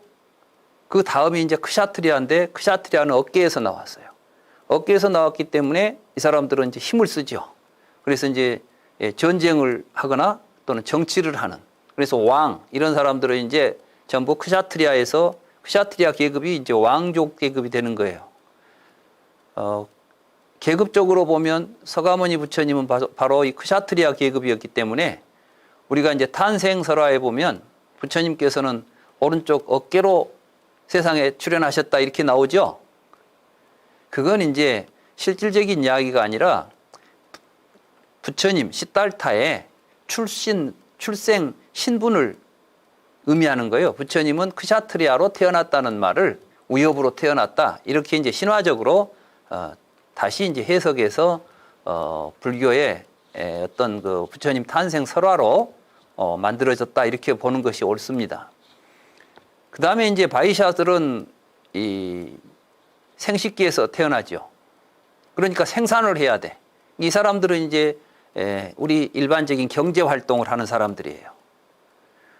그 다음이 이제 크샤트리아인데 크샤트리아는 어깨에서 나왔어요. 어깨에서 나왔기 때문에 이 사람들은 이제 힘을 쓰죠. 그래서 이제 전쟁을 하거나 또는 정치를 하는. 그래서 왕 이런 사람들은 이제 전부 크샤트리아에서 크샤트리아 계급이 이제 왕족 계급이 되는 거예요. 계급적으로 보면 서가모니 부처님은 바로 이 크샤트리아 계급이었기 때문에 우리가 이제 탄생설화에 보면 부처님께서는 오른쪽 어깨로 세상에 출현하셨다 이렇게 나오죠. 그건 이제 실질적인 이야기가 아니라 부처님 시달타의 출생 신분을 의미하는 거예요. 부처님은 크샤트리아로 태어났다는 말을 우엽으로 태어났다 이렇게 이제 신화적으로 다시 이제 해석해서 불교의 어떤 그 부처님 탄생 설화로 만들어졌다 이렇게 보는 것이 옳습니다. 그 다음에 이제 바이샤들은 이 생식기에서 태어나죠. 그러니까 생산을 해야 돼. 이 사람들은 이제 우리 일반적인 경제 활동을 하는 사람들이에요.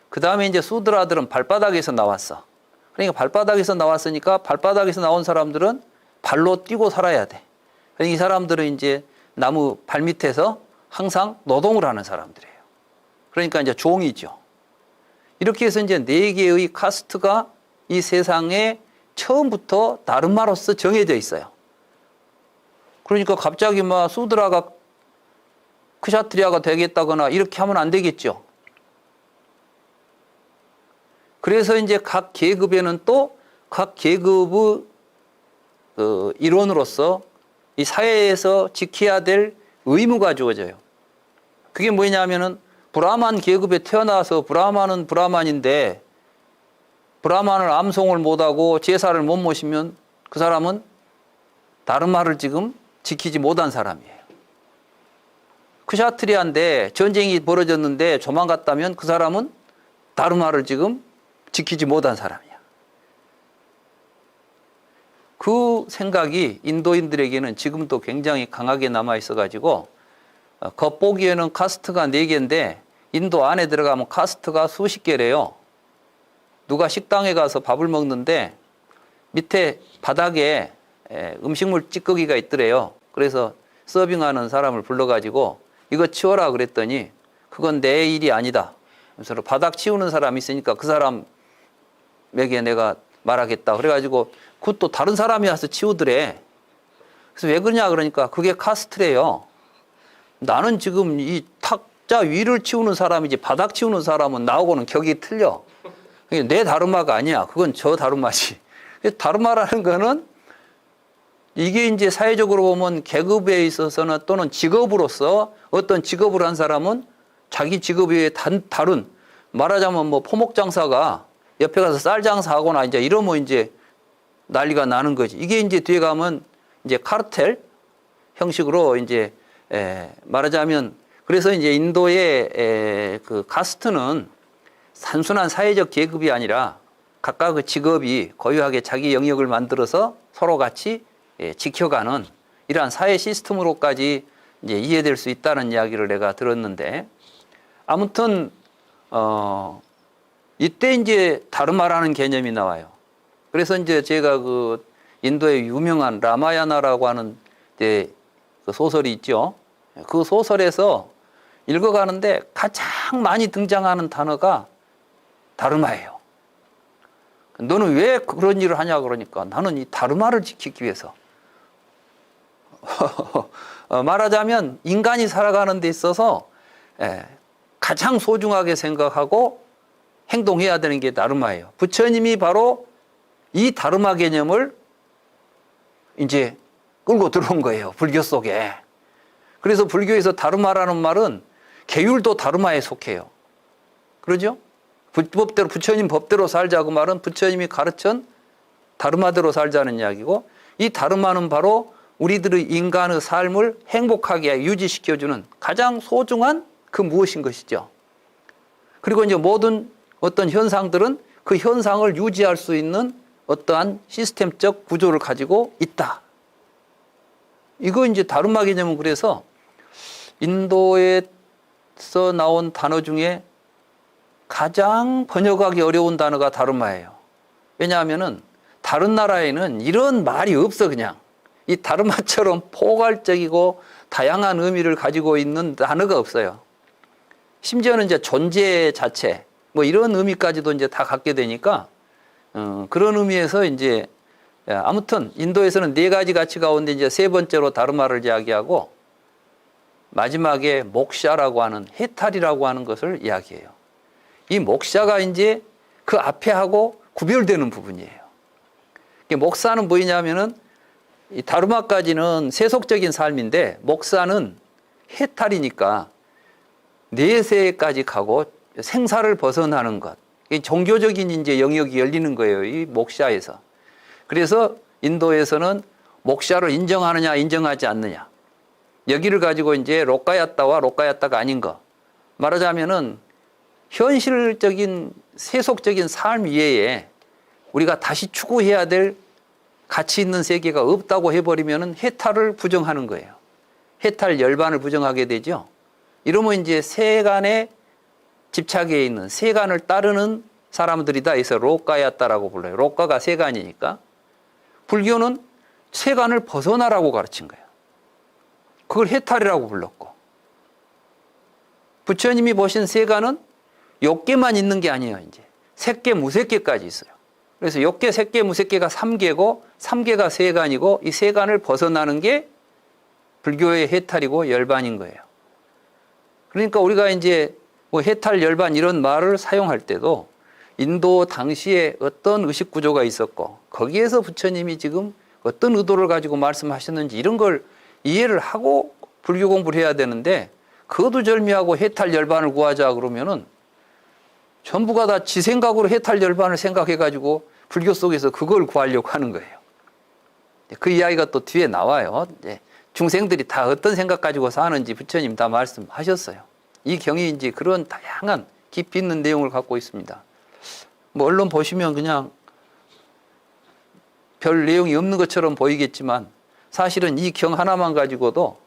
그 다음에 이제 수드라들은 발바닥에서 나왔어. 그러니까 발바닥에서 나왔으니까 발바닥에서 나온 사람들은 발로 뛰고 살아야 돼. 그러니까 이 사람들은 이제 나무 발밑에서 항상 노동을 하는 사람들이에요. 그러니까 이제 종이죠. 이렇게 해서 이제 4개의 카스트가 이 세상에 처음부터 다르마로서 정해져 있어요. 그러니까 갑자기 막 수드라가 크샤트리아가 되겠다거나 이렇게 하면 안 되겠죠. 그래서 이제 각 계급에는 또 각 계급의 일원으로서 이 사회에서 지켜야 될 의무가 주어져요. 그게 뭐냐면은 브라만 계급에 태어나서 브라만은 브라만인데 브라만을 암송을 못하고 제사를 못 모시면 그 사람은 다르마를 지금 지키지 못한 사람이에요. 크샤트리아인데 전쟁이 벌어졌는데 도망갔다면 그 사람은 다르마를 지금 지키지 못한 사람이야. 그 생각이 인도인들에게는 지금도 굉장히 강하게 남아있어가지고 겉보기에는 카스트가 4개인데 인도 안에 들어가면 카스트가 수십 개래요. 누가 식당에 가서 밥을 먹는데 밑에 바닥에 음식물 찌꺼기가 있더래요. 그래서 서빙하는 사람을 불러가지고 이거 치워라 그랬더니 그건 내 일이 아니다. 그래서 바닥 치우는 사람이 있으니까 그 사람에게 내가 말하겠다. 그래가지고 그것도 다른 사람이 와서 치우더래. 그래서 왜 그러냐 그러니까 그게 카스트래요. 나는 지금 이 탁자 위를 치우는 사람이지 바닥 치우는 사람은 나하고는 격이 틀려. 내 다르마가 아니야. 그건 저 다르마지. 다르마라는 거는 이게 이제 사회적으로 보면 계급에 있어서는 또는 직업으로서 어떤 직업을 한 사람은 자기 직업 외에 다른 말하자면 뭐 포목장사가 옆에 가서 쌀 장사하거나 이제 이러면 이제 난리가 나는 거지. 이게 이제 뒤에 가면 이제 카르텔 형식으로 이제 말하자면 그래서 이제 인도의 그 카스트는 단순한 사회적 계급이 아니라 각각의 직업이 고유하게 자기 영역을 만들어서 서로 같이 지켜가는 이러한 사회 시스템으로까지 이제 이해될 수 있다는 이야기를 내가 들었는데 아무튼 이때 이제 다르마라는 개념이 나와요. 그래서 이제 제가 그 인도의 유명한 라마야나라고 하는 이제 그 소설이 있죠. 그 소설에서 읽어가는데 가장 많이 등장하는 단어가 다르마예요. 너는 왜 그런 일을 하냐 그러니까 나는 이 다르마를 지키기 위해서. 말하자면 인간이 살아가는 데 있어서 가장 소중하게 생각하고 행동해야 되는 게 다르마예요. 부처님이 바로 이 다르마 개념을 이제 끌고 들어온 거예요. 불교 속에. 그래서 불교에서 다르마라는 말은 계율도 다르마에 속해요. 그러죠? 불법대로 부처님 법대로 살자고 말은 부처님이 가르친 다르마대로 살자는 이야기고 이 다르마는 바로 우리들의 인간의 삶을 행복하게 유지시켜주는 가장 소중한 그 무엇인 것이죠. 그리고 이제 모든 어떤 현상들은 그 현상을 유지할 수 있는 어떠한 시스템적 구조를 가지고 있다. 이거 이제 다르마 개념은 그래서 인도에서 나온 단어 중에 가장 번역하기 어려운 단어가 다르마예요. 왜냐하면은 다른 나라에는 이런 말이 없어 그냥. 이 다르마처럼 포괄적이고 다양한 의미를 가지고 있는 단어가 없어요. 심지어는 이제 존재 자체 뭐 이런 의미까지도 이제 다 갖게 되니까 그런 의미에서 이제 아무튼 인도에서는 4가지 가치 가운데 이제 3번째로 다르마를 이야기하고 마지막에 목샤라고 하는 해탈이라고 하는 것을 이야기해요. 이 목샤가 이제 그 앞에 하고 구별되는 부분이에요. 목사는 뭐냐면은 이 다루마까지는 세속적인 삶인데 목사는 해탈이니까 내세까지 가고 생사를 벗어나는 것. 이 종교적인 이제 영역이 열리는 거예요. 이 목샤에서. 그래서 인도에서는 목샤를 인정하느냐 인정하지 않느냐. 여기를 가지고 이제 로카야타와 로카야타가 아닌 거. 말하자면은 현실적인 세속적인 삶 이외에 우리가 다시 추구해야 될 가치 있는 세계가 없다고 해버리면은 해탈을 부정하는 거예요. 해탈 열반을 부정하게 되죠. 이러면 이제 세간에 집착해 있는 세간을 따르는 사람들이다 해서 로카야타라고 불러요. 로카가 세간이니까. 불교는 세간을 벗어나라고 가르친 거예요. 그걸 해탈이라고 불렀고. 부처님이 보신 세간은 욕계만 있는 게 아니에요. 이제 색계, 무색계까지 있어요. 그래서 욕계, 색계, 무색계가 3계고 3계가 세간이고 이 세간을 벗어나는 게 불교의 해탈이고 열반인 거예요. 그러니까 우리가 이제 뭐 해탈, 열반 이런 말을 사용할 때도 인도 당시에 어떤 의식 구조가 있었고 거기에서 부처님이 지금 어떤 의도를 가지고 말씀하셨는지 이런 걸 이해를 하고 불교 공부를 해야 되는데 거두절미하고 해탈, 열반을 구하자 그러면은 전부가 다 지 생각으로 해탈, 열반을 생각해가지고 불교 속에서 그걸 구하려고 하는 거예요. 그 이야기가 또 뒤에 나와요. 중생들이 다 어떤 생각 가지고 사는지 부처님 다 말씀하셨어요. 이 경이 이제 그런 다양한 깊이 있는 내용을 갖고 있습니다. 뭐 언론 보시면 그냥 별 내용이 없는 것처럼 보이겠지만 사실은 이 경 하나만 가지고도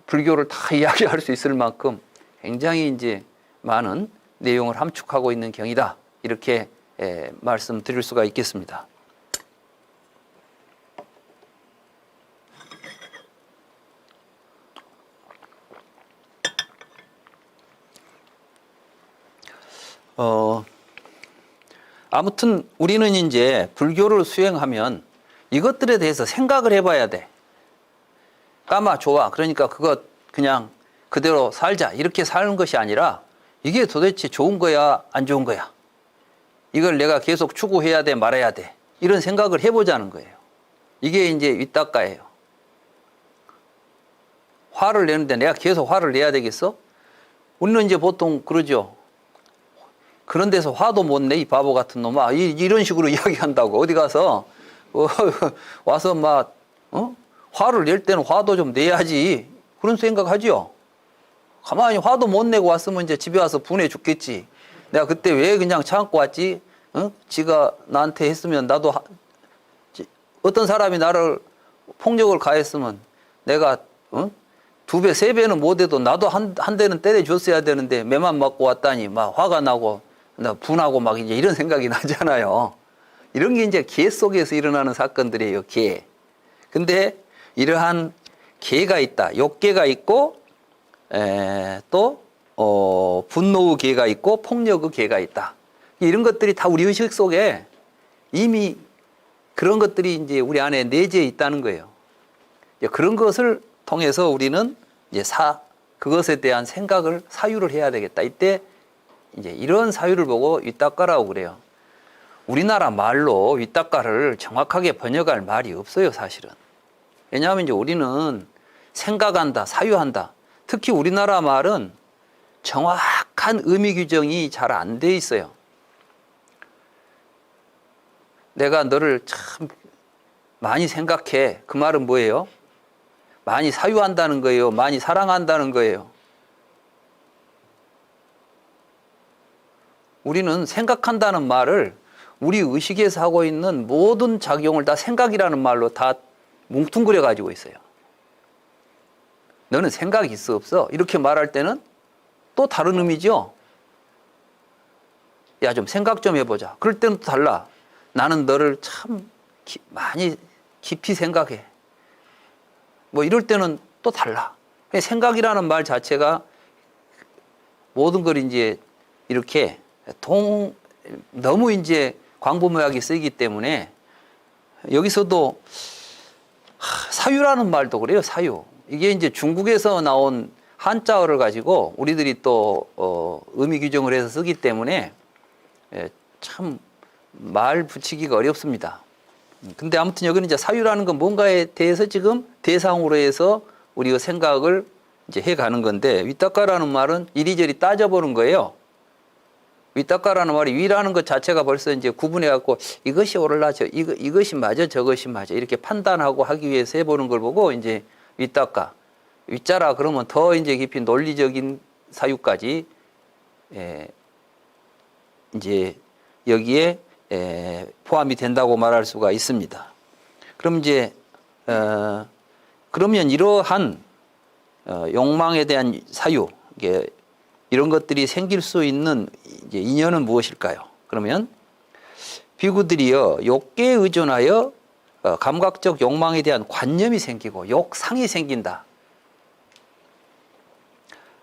불교를 다 이야기할 수 있을 만큼 굉장히 이제 많은 내용을 함축하고 있는 경이다. 이렇게 말씀드릴 수가 있겠습니다. 아무튼 우리는 이제 불교를 수행하면 이것들에 대해서 생각을 해봐야 돼. 까마 좋아. 그러니까 그것 그냥 그대로 살자. 이렇게 사는 것이 아니라 이게 도대체 좋은 거야, 안 좋은 거야? 이걸 내가 계속 추구해야 돼, 말아야 돼. 이런 생각을 해보자는 거예요. 이게 이제 윗닦아예요. 화를 내는데 내가 계속 화를 내야 되겠어? 우리는 이제 보통 그러죠. 그런 데서 화도 못 내, 이 바보 같은 놈아. 이런 식으로 이야기한다고. 어디 가서, 와서 막, 화를 낼 때는 화도 좀 내야지. 그런 생각하죠. 가만히 화도 못 내고 왔으면 이제 집에 와서 분해 죽겠지. 내가 그때 왜 그냥 참고 왔지? 지가 나한테 했으면 나도, 어떤 사람이 나를 폭력을 가했으면 내가, 2배, 3배는 못해도 나도 한 대는 때려줬어야 되는데 매만 맞고 왔다니 막 화가 나고 나 분하고 막 이제 이런 생각이 나잖아요. 이런 게 이제 계 속에서 일어나는 사건들이에요, 계. 근데 이러한 계가 있다. 욕계가 있고, 또, 분노의 계가 있고, 폭력의 계가 있다. 이런 것들이 다 우리 의식 속에 이미 그런 것들이 이제 우리 안에 내재해 있다는 거예요. 그런 것을 통해서 우리는 이제 그것에 대한 생각을 사유를 해야 되겠다. 이때 이제 이런 사유를 보고 윗닦아라고 그래요. 우리나라 말로 윗닦아를 정확하게 번역할 말이 없어요, 사실은. 왜냐하면 이제 우리는 생각한다, 사유한다. 특히 우리나라 말은 정확한 의미 규정이 잘 안 돼 있어요. 내가 너를 참 많이 생각해. 그 말은 뭐예요? 많이 사유한다는 거예요? 많이 사랑한다는 거예요? 우리는 생각한다는 말을 우리 의식에서 하고 있는 모든 작용을 다 생각이라는 말로 다 뭉뚱그려 가지고 있어요. 너는 생각이 있어 없어? 이렇게 말할 때는 또 다른 의미죠. 야, 좀 생각 좀 해보자. 그럴 때는 또 달라. 나는 너를 참 많이 깊이 생각해. 뭐 이럴 때는 또 달라. 생각이라는 말 자체가 모든 걸 이제 이렇게 너무 이제 광범위하게 쓰이기 때문에 여기서도 사유라는 말도 그래요, 사유. 이게 이제 중국에서 나온 한자어를 가지고 우리들이 또 의미 규정을 해서 쓰기 때문에 참 말 붙이기가 어렵습니다. 근데 아무튼 여기는 이제 사유라는 건 뭔가에 대해서 지금 대상으로 해서 우리가 생각을 이제 해가는 건데, 위닦아라는 말은 이리저리 따져보는 거예요. 위닦아라는 말이 위라는 것 자체가 벌써 이제 구분해갖고 이것이 옳으나 이것이 맞아 저것이 맞아 이렇게 판단하고 하기 위해서 해보는 걸 보고 이제 위닦아. 위자라 그러면 더 이제 깊이 논리적인 사유까지 이제 여기에 포함이 된다고 말할 수가 있습니다. 그럼 이제 그러면 이러한 욕망에 대한 사유, 이런 것들이 생길 수 있는 이제 인연은 무엇일까요? 그러면 비구들이요 욕계에 의존하여 감각적 욕망에 대한 관념이 생기고 욕상이 생긴다.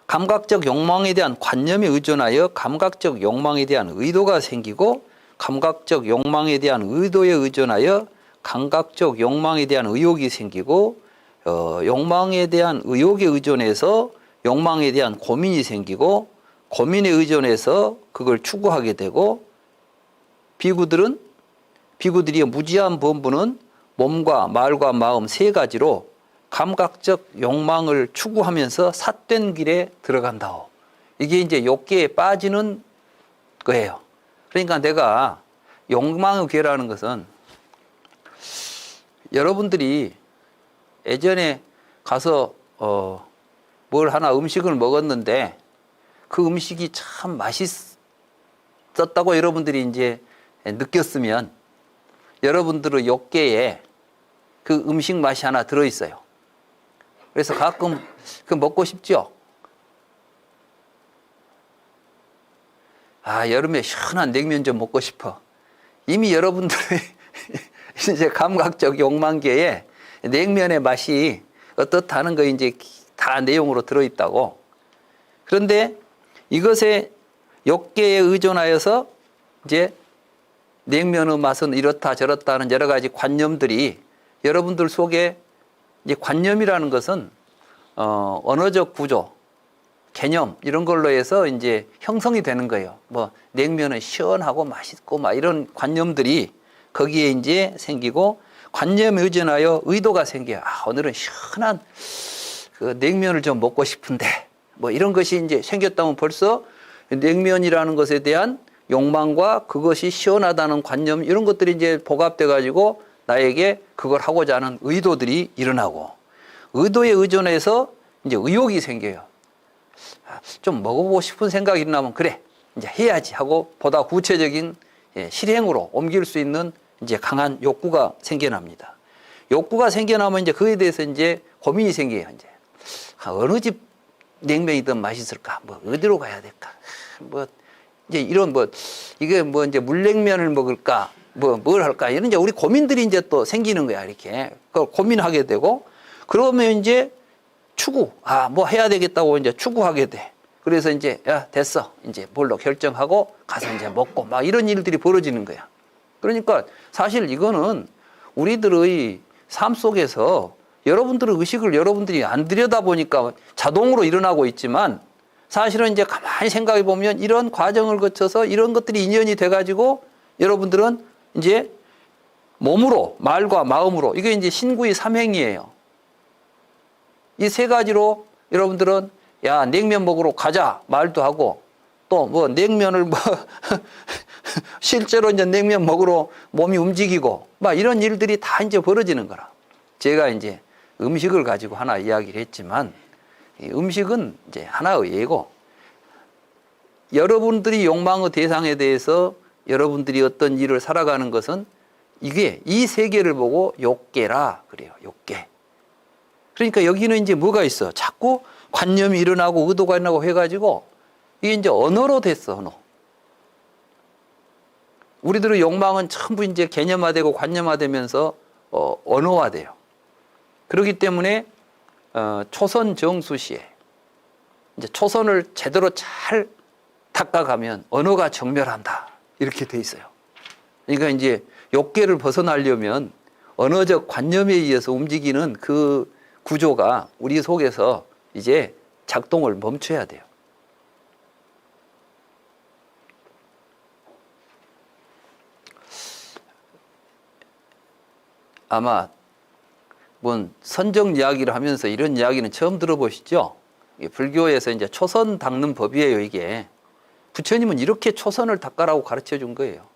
감각적 욕망에 대한 관념에 의존하여 감각적 욕망에 대한 의도가 생기고, 감각적 욕망에 대한 의도에 의존하여 감각적 욕망에 대한 의욕이 생기고, 욕망에 대한 의욕에 의존해서 욕망에 대한 고민이 생기고, 고민에 의존해서 그걸 추구하게 되고, 비구들이 무지한 범부는 몸과 말과 마음 세 가지로 감각적 욕망을 추구하면서 삿된 길에 들어간다오. 이게 이제 욕계에 빠지는 거예요. 그러니까 내가 욕망의 괴라는 것은, 여러분들이 예전에 가서 뭘 하나 음식을 먹었는데 그 음식이 참 맛있었다고 여러분들이 이제 느꼈으면, 여러분들의 욕계에 그 음식 맛이 하나 들어있어요. 그래서 가끔 그 먹고 싶죠? 아, 여름에 시원한 냉면 좀 먹고 싶어. 이미 여러분들의 이제 감각적 욕망계에 냉면의 맛이 어떻다는 거 이제 다 내용으로 들어있다고. 그런데 이것에 욕계에 의존하여서 이제 냉면의 맛은 이렇다 저렇다 하는 여러 가지 관념들이 여러분들 속에, 이제 관념이라는 것은 언어적 구조, 개념 이런 걸로 해서 이제 형성이 되는 거예요. 뭐 냉면은 시원하고 맛있고 막 이런 관념들이 거기에 이제 생기고, 관념에 의존하여 의도가 생겨요. 아, 오늘은 시원한 그 냉면을 좀 먹고 싶은데 뭐 이런 것이 이제 생겼다면 벌써 냉면이라는 것에 대한 욕망과 그것이 시원하다는 관념 이런 것들이 이제 복합돼 가지고 나에게 그걸 하고자 하는 의도들이 일어나고, 의도에 의존해서 이제 의욕이 생겨요. 좀 먹어보고 싶은 생각이 일어나면 그래 이제 해야지 하고 보다 구체적인 실행으로 옮길 수 있는 이제 강한 욕구가 생겨납니다. 욕구가 생겨나면 이제 그에 대해서 이제 고민이 생겨요. 이제 어느 집 냉면이든 맛있을까? 뭐 어디로 가야 될까? 뭐 이제 이런 이게 이제 물냉면을 먹을까? 뭘 할까? 이런 이제 우리 고민들이 이제 또 생기는 거야. 이렇게 그걸 고민하게 되고, 그러면 이제 추구, 뭐 해야 되겠다고 이제 추구하게 돼. 그래서 이제 야 됐어 이제 뭘로 결정하고 가서 이제 먹고 막 이런 일들이 벌어지는 거야. 그러니까 사실 이거는 우리들의 삶 속에서 여러분들의 의식을 여러분들이 안 들여다 보니까 자동으로 일어나고 있지만, 사실은 이제 가만히 생각해 보면 이런 과정을 거쳐서 이런 것들이 인연이 돼 가지고 여러분들은 이제 몸으로 말과 마음으로, 이게 이제 신구의 삼행이에요. 이 세 가지로 여러분들은 야 냉면 먹으러 가자 말도 하고, 또 뭐 냉면을 실제로 이제 냉면 먹으러 몸이 움직이고 막 이런 일들이 다 이제 벌어지는 거라. 제가 이제 음식을 가지고 하나 이야기를 했지만, 이 음식은 이제 하나의 예고, 여러분들이 욕망의 대상에 대해서 여러분들이 어떤 일을 살아가는 것은 이게 이 세계를 보고 욕계라 그래요. 욕계. 그러니까 여기는 이제 뭐가 있어? 자꾸 관념이 일어나고 의도가 일어나고 해가지고 이게 이제 언어로 됐어, 언어. 우리들의 욕망은 전부 이제 개념화되고 관념화되면서 언어화돼요. 그렇기 때문에 초선 정수 시에 이제 초선을 제대로 잘 닦아가면 언어가 정멸한다 이렇게 돼 있어요. 그러니까 이제 욕계를 벗어나려면 언어적 관념에 의해서 움직이는 그 구조가 우리 속에서 이제 작동을 멈춰야 돼요. 아마 뭔 선정 이야기를 하면서 이런 이야기는 처음 들어보시죠? 불교에서 이제 초선 닦는 법이에요, 이게. 부처님은 이렇게 초선을 닦아라고 가르쳐 준 거예요.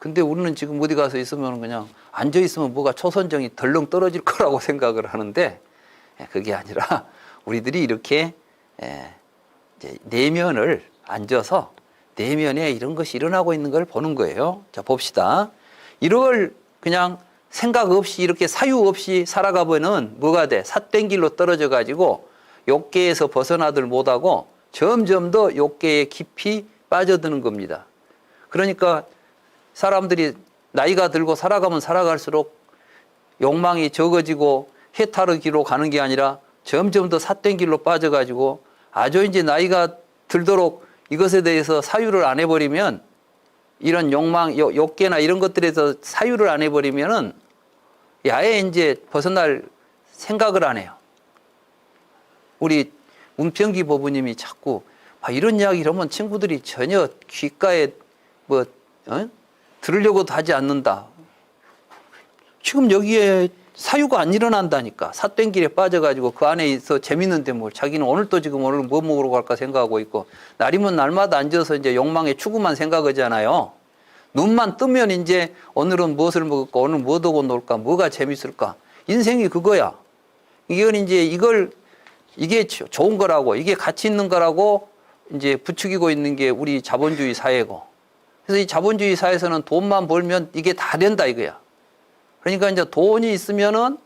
근데 우리는 지금 어디 가서 있으면 그냥 앉아 있으면 뭐가 초선정이 덜렁 떨어질 거라고 생각을 하는데, 그게 아니라 우리들이 이렇게 이제 내면을 앉아서 내면에 이런 것이 일어나고 있는 걸 보는 거예요. 자, 봅시다. 이걸 그냥 생각 없이 이렇게 사유 없이 살아가 보면 뭐가 돼? 삿된 길로 떨어져 가지고 욕계에서 벗어나들 못하고 점점 더 욕계에 깊이 빠져드는 겁니다. 그러니까 사람들이 나이가 들고 살아가면 살아갈수록 욕망이 적어지고 해탈의 길로 가는 게 아니라 점점 더 삿된 길로 빠져가지고 아주 이제 나이가 들도록 이것에 대해서 사유를 안 해버리면, 이런 욕망, 욕계나 이런 것들에서 사유를 안 해버리면은 아예 이제 벗어날 생각을 안 해요. 우리 문평기 법부님이 자꾸 이런 이야기를 하면 친구들이 전혀 귓가에 들으려고도 하지 않는다. 지금 여기에 사유가 안 일어난다니까. 삿된 길에 빠져가지고 그 안에 있어 재밌는데 뭘, 자기는 오늘 또 지금 오늘 뭐 먹으러 갈까 생각하고 있고, 날이면 날마다 앉아서 이제 욕망의 추구만 생각하잖아요. 눈만 뜨면 이제 오늘은 무엇을 먹을까, 오늘 뭐 하고 놀까, 뭐가 재밌을까. 인생이 그거야. 이건 이제 이게 좋은 거라고, 이게 가치 있는 거라고 이제 부추기고 있는 게 우리 자본주의 사회고. 그래서 이 자본주의 사회에서는 돈만 벌면 이게 다 된다 이거야. 그러니까 이제 돈이 있으면은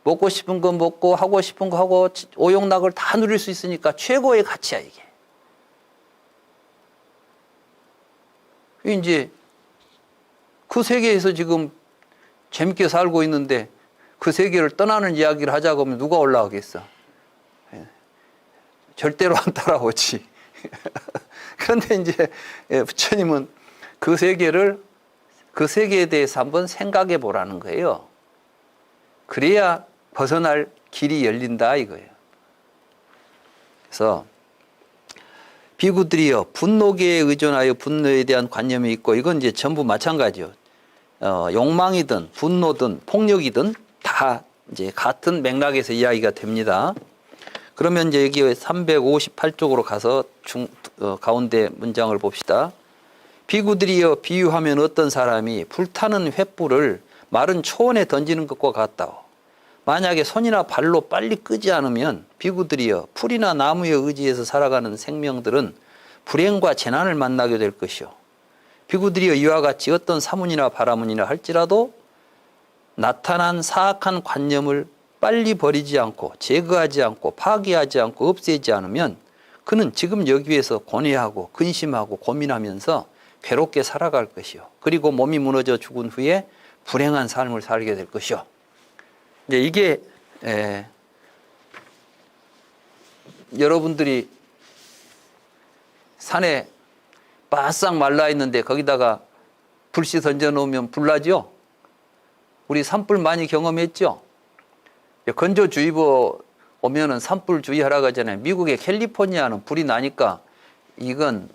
먹고 싶은 거 먹고 하고 싶은 거 하고 오용락을 다 누릴 수 있으니까 최고의 가치야 이게. 이제 그 세계에서 지금 재밌게 살고 있는데 그 세계를 떠나는 이야기를 하자고 하면 누가 올라오겠어? 절대로 안 따라오지. 그런데 이제 부처님은 그 세계에 대해서 한번 생각해 보라는 거예요. 그래야 벗어날 길이 열린다 이거예요. 그래서 비구들이여 분노계에 의존하여 분노에 대한 관념이 있고, 이건 이제 전부 마찬가지요. 욕망이든 분노든 폭력이든 다 이제 같은 맥락에서 이야기가 됩니다. 그러면 이제 여기 358쪽으로 가서 가운데 문장을 봅시다. 비구들이여 비유하면 어떤 사람이 불타는 횃불을 마른 초원에 던지는 것과 같다오. 만약에 손이나 발로 빨리 끄지 않으면 비구들이여 풀이나 나무에 의지해서 살아가는 생명들은 불행과 재난을 만나게 될 것이오. 비구들이여 이와 같이 어떤 사문이나 바라문이나 할지라도 나타난 사악한 관념을 빨리 버리지 않고 제거하지 않고 파괴하지 않고 없애지 않으면 그는 지금 여기에서 고뇌하고 근심하고 고민하면서 괴롭게 살아갈 것이요. 그리고 몸이 무너져 죽은 후에 불행한 삶을 살게 될 것이요. 이제 이게 여러분들이 산에 바싹 말라 있는데 거기다가 불씨 던져 놓으면 불나죠? 우리 산불 많이 경험했죠? 건조주의보 오면은 산불 주의하라고 하잖아요. 미국의 캘리포니아는 불이 나니까 이건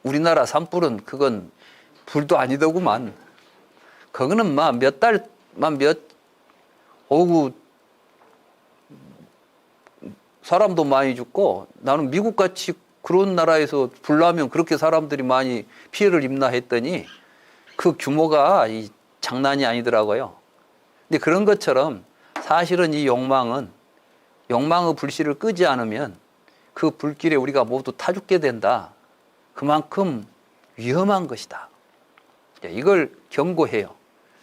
우리나라 산불은 그건 불도 아니더구만. 그거는 막 몇 달만 오고 사람도 많이 죽고, 나는 미국같이 그런 나라에서 불나면 그렇게 사람들이 많이 피해를 입나 했더니 그 규모가 장난이 아니더라고요. 근데 그런 것처럼 사실은 이 욕망의 불씨를 끄지 않으면 그 불길에 우리가 모두 타 죽게 된다. 그만큼 위험한 것이다. 이걸 경고해요.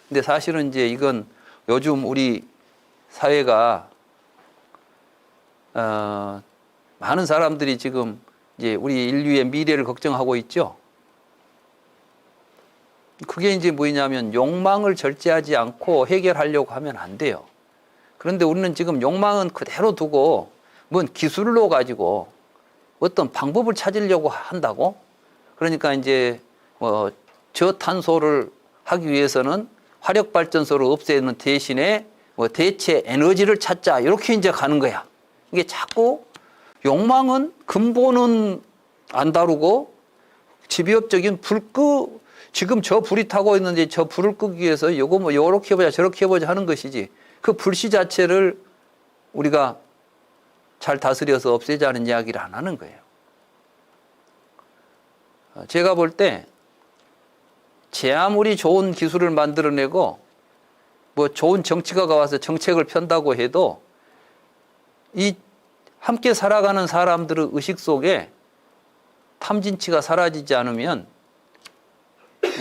근데 사실은 이제 이건 요즘 우리 사회가 많은 사람들이 지금 이제 우리 인류의 미래를 걱정하고 있죠. 그게 이제 뭐냐면 욕망을 절제하지 않고 해결하려고 하면 안 돼요. 그런데 우리는 지금 욕망은 그대로 두고 뭔 기술로 가지고 어떤 방법을 찾으려고 한다고? 그러니까 이제 저탄소를 하기 위해서는 화력발전소를 없애는 대신에 뭐 대체 에너지를 찾자 이렇게 이제 가는 거야. 이게 자꾸 욕망은 근본은 안 다루고 집요적인 지금 저 불이 타고 있는데 저 불을 끄기 위해서 요거 뭐 요렇게 해보자 저렇게 해보자 하는 것이지 그 불씨 자체를 우리가 잘 다스려서 없애자는 이야기를 안 하는 거예요. 제가 볼 때 제 아무리 좋은 기술을 만들어내고 뭐 좋은 정치가가 와서 정책을 편다고 해도 이 함께 살아가는 사람들의 의식 속에 탐진치가 사라지지 않으면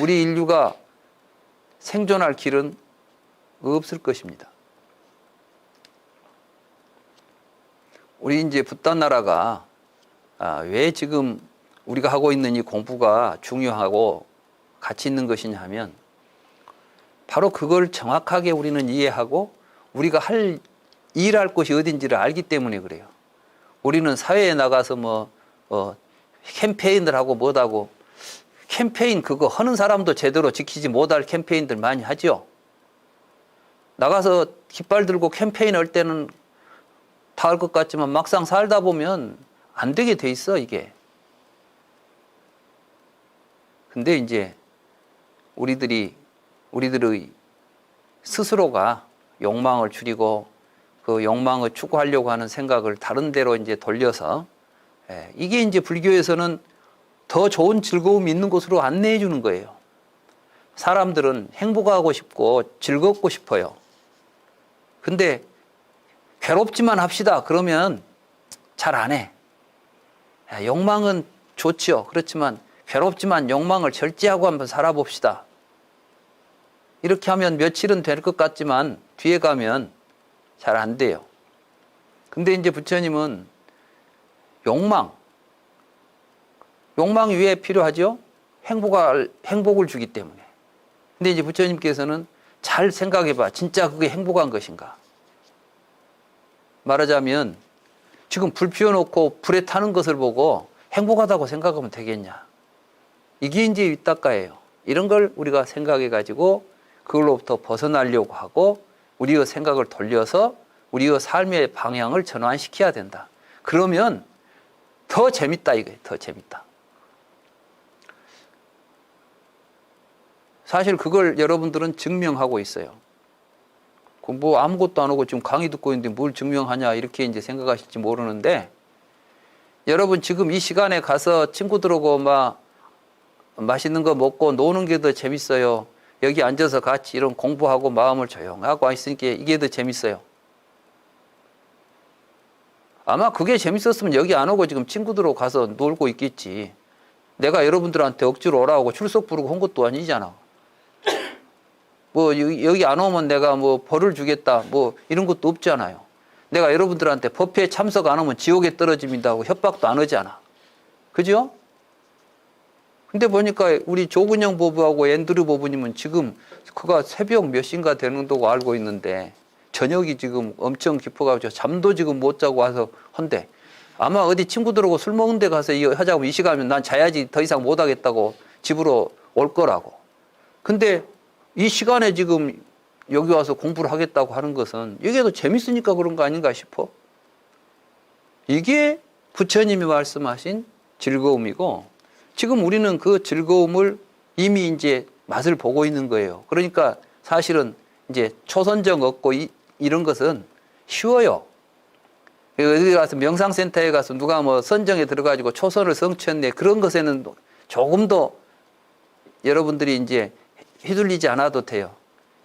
우리 인류가 생존할 길은 없을 것입니다. 우리 이제 붓단 나라가 왜 지금 우리가 하고 있는 이 공부가 중요하고 가치 있는 것이냐 하면 바로 그걸 정확하게 우리는 이해하고 우리가 일할 곳이 어딘지를 알기 때문에 그래요. 우리는 사회에 나가서 캠페인을 하고 뭐하고 캠페인 그거 하는 사람도 제대로 지키지 못할 캠페인들 많이 하죠. 나가서 깃발 들고 캠페인 할 때는 다 할 것 같지만 막상 살다 보면 안 되게 돼 있어 이게. 근데 이제 우리들의 스스로가 욕망을 줄이고 그 욕망을 추구하려고 하는 생각을 다른 데로 이제 돌려서 이게 이제 불교에서는 더 좋은 즐거움이 있는 곳으로 안내해 주는 거예요. 사람들은 행복하고 싶고 즐겁고 싶어요. 근데 괴롭지만 합시다. 그러면 잘 안 해. 욕망은 좋지요. 그렇지만 괴롭지만 욕망을 절제하고 한번 살아봅시다. 이렇게 하면 며칠은 될 것 같지만 뒤에 가면 잘 안 돼요. 근데 이제 부처님은 욕망이 왜 필요하죠? 행복을 주기 때문에. 근데 이제 부처님께서는 잘 생각해봐. 진짜 그게 행복한 것인가? 말하자면 지금 불 피워놓고 불에 타는 것을 보고 행복하다고 생각하면 되겠냐? 이게 이제 윗닦아예요. 이런 걸 우리가 생각해가지고 그걸로부터 벗어나려고 하고 우리의 생각을 돌려서 우리의 삶의 방향을 전환시켜야 된다. 그러면 더 재밌다 이거예요. 더 재밌다. 사실 그걸 여러분들은 증명하고 있어요. 뭐 아무것도 안 하고 지금 강의 듣고 있는데 뭘 증명하냐 이렇게 이제 생각하실지 모르는데 여러분 지금 이 시간에 가서 친구들하고 막 맛있는 거 먹고 노는 게 더 재밌어요. 여기 앉아서 같이 이런 공부하고 마음을 조용하고 있으니까 이게 더 재밌어요. 아마 그게 재밌었으면 여기 안 오고 지금 친구들하고 가서 놀고 있겠지. 내가 여러분들한테 억지로 오라고 출석 부르고 한 것도 아니잖아. 뭐 여기 안 오면 내가 뭐 벌을 주겠다 뭐 이런 것도 없잖아요. 내가 여러분들한테 법회에 참석 안 하면 지옥에 떨어집니다고 협박도 안 하잖아. 그죠? 근데 보니까 우리 조근영 보부하고 앤드류 보부님은 지금 그가 새벽 몇 시인가 되는 거고 알고 있는데 저녁이 지금 엄청 깊어가지고 잠도 지금 못 자고 와서 한대. 아마 어디 친구들하고 술 먹는 데 가서 하자고 이 시간이면 난 자야지 더 이상 못 하겠다고 집으로 올 거라고. 근데 이 시간에 지금 여기 와서 공부를 하겠다고 하는 것은 이게 더 재밌으니까 그런 거 아닌가 싶어. 이게 부처님이 말씀하신 즐거움이고 지금 우리는 그 즐거움을 이미 이제 맛을 보고 있는 거예요. 그러니까 사실은 이제 초선정 얻고 이런 것은 쉬워요. 어디 가서 명상센터에 가서 누가 뭐 선정에 들어가지고 초선을 성취했네. 그런 것에는 조금 더 여러분들이 이제 휘둘리지 않아도 돼요.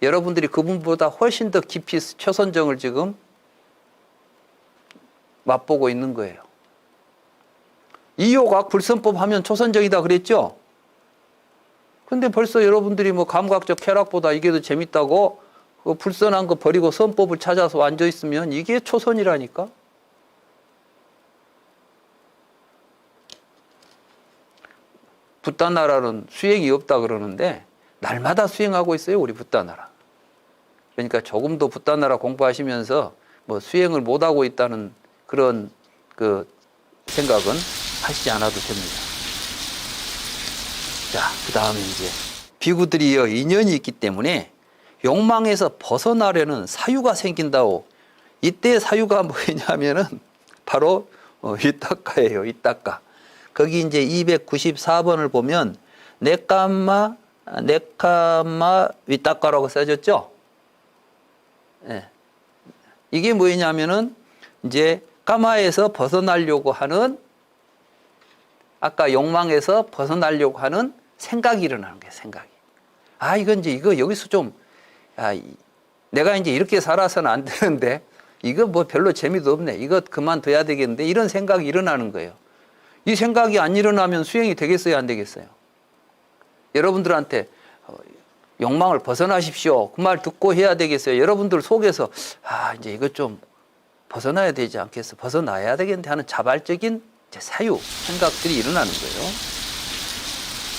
여러분들이 그분보다 훨씬 더 깊이 초선정을 지금 맛보고 있는 거예요. 이요각 불선법 하면 초선정이다 그랬죠? 근데 벌써 여러분들이 뭐 감각적 쾌락보다 이게 더 재밌다고 그 불선한 거 버리고 선법을 찾아서 앉아 있으면 이게 초선이라니까? 붓단 나라는 수행이 없다 그러는데 날마다 수행하고 있어요, 우리 붓단 나라. 그러니까 조금 더 붓단 나라 공부하시면서 뭐 수행을 못하고 있다는 그런 그 생각은 하시지 않아도 됩니다. 자, 그 다음에 이제 비구들이요 인연이 있기 때문에 욕망에서 벗어나려는 사유가 생긴다고. 이때 사유가 뭐냐면은 바로 위탁가예요. 위탁가. 거기 이제 294번을 보면 네카마 위탁가라고 써졌죠. 네. 이게 뭐냐면은 이제 까마에서 벗어나려고 하는, 아까 욕망에서 벗어나려고 하는 생각이 일어나는 거예요. 생각이. 아, 이건 이제 이거 여기서 좀, 내가 이제 이렇게 살아서는 안 되는데, 이거 뭐 별로 재미도 없네. 이거 그만둬야 되겠는데, 이런 생각이 일어나는 거예요. 이 생각이 안 일어나면 수행이 되겠어요, 안 되겠어요? 여러분들한테 욕망을 벗어나십시오. 그 말 듣고 해야 되겠어요. 여러분들 속에서 이제 이거 좀 벗어나야 되지 않겠어? 벗어나야 되겠는데 하는 자발적인 사유, 생각들이 일어나는 거예요.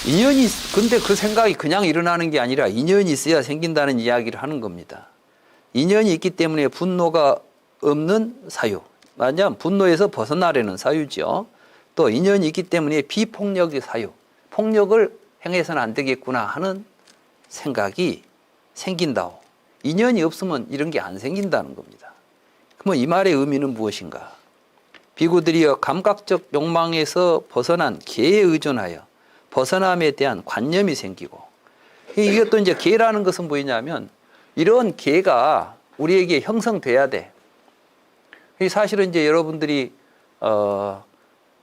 인연이, 근데 그 생각이 그냥 일어나는 게 아니라 인연이 있어야 생긴다는 이야기를 하는 겁니다. 인연이 있기 때문에 분노가 없는 사유. 맞냐? 분노에서 벗어나려는 사유죠. 또 인연이 있기 때문에 비폭력의 사유. 폭력을 행해서는 안 되겠구나 하는 생각이 생긴다고. 인연이 없으면 이런 게 안 생긴다는 겁니다. 그러면 이 말의 의미는 무엇인가? 비구들이여 감각적 욕망에서 벗어난 개에 의존하여 벗어남에 대한 관념이 생기고, 이것도 이제 개라는 것은 뭐냐면 이런 개가 우리에게 형성돼야 돼. 사실은 이제 여러분들이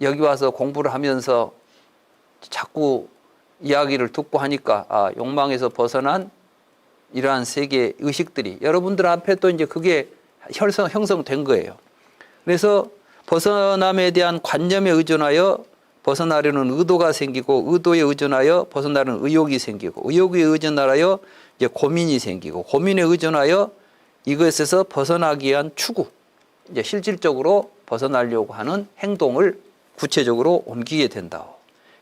여기 와서 공부를 하면서 자꾸 이야기를 듣고 하니까 욕망에서 벗어난 이러한 세계 의식들이 여러분들 앞에 또 이제 그게 형성된 거예요. 그래서 벗어남에 대한 관념에 의존하여 벗어나려는 의도가 생기고, 의도에 의존하여 벗어나려는 의욕이 생기고, 의욕에 의존하여 이제 고민이 생기고, 고민에 의존하여 이것에서 벗어나기 위한 추구, 이제 실질적으로 벗어나려고 하는 행동을 구체적으로 옮기게 된다.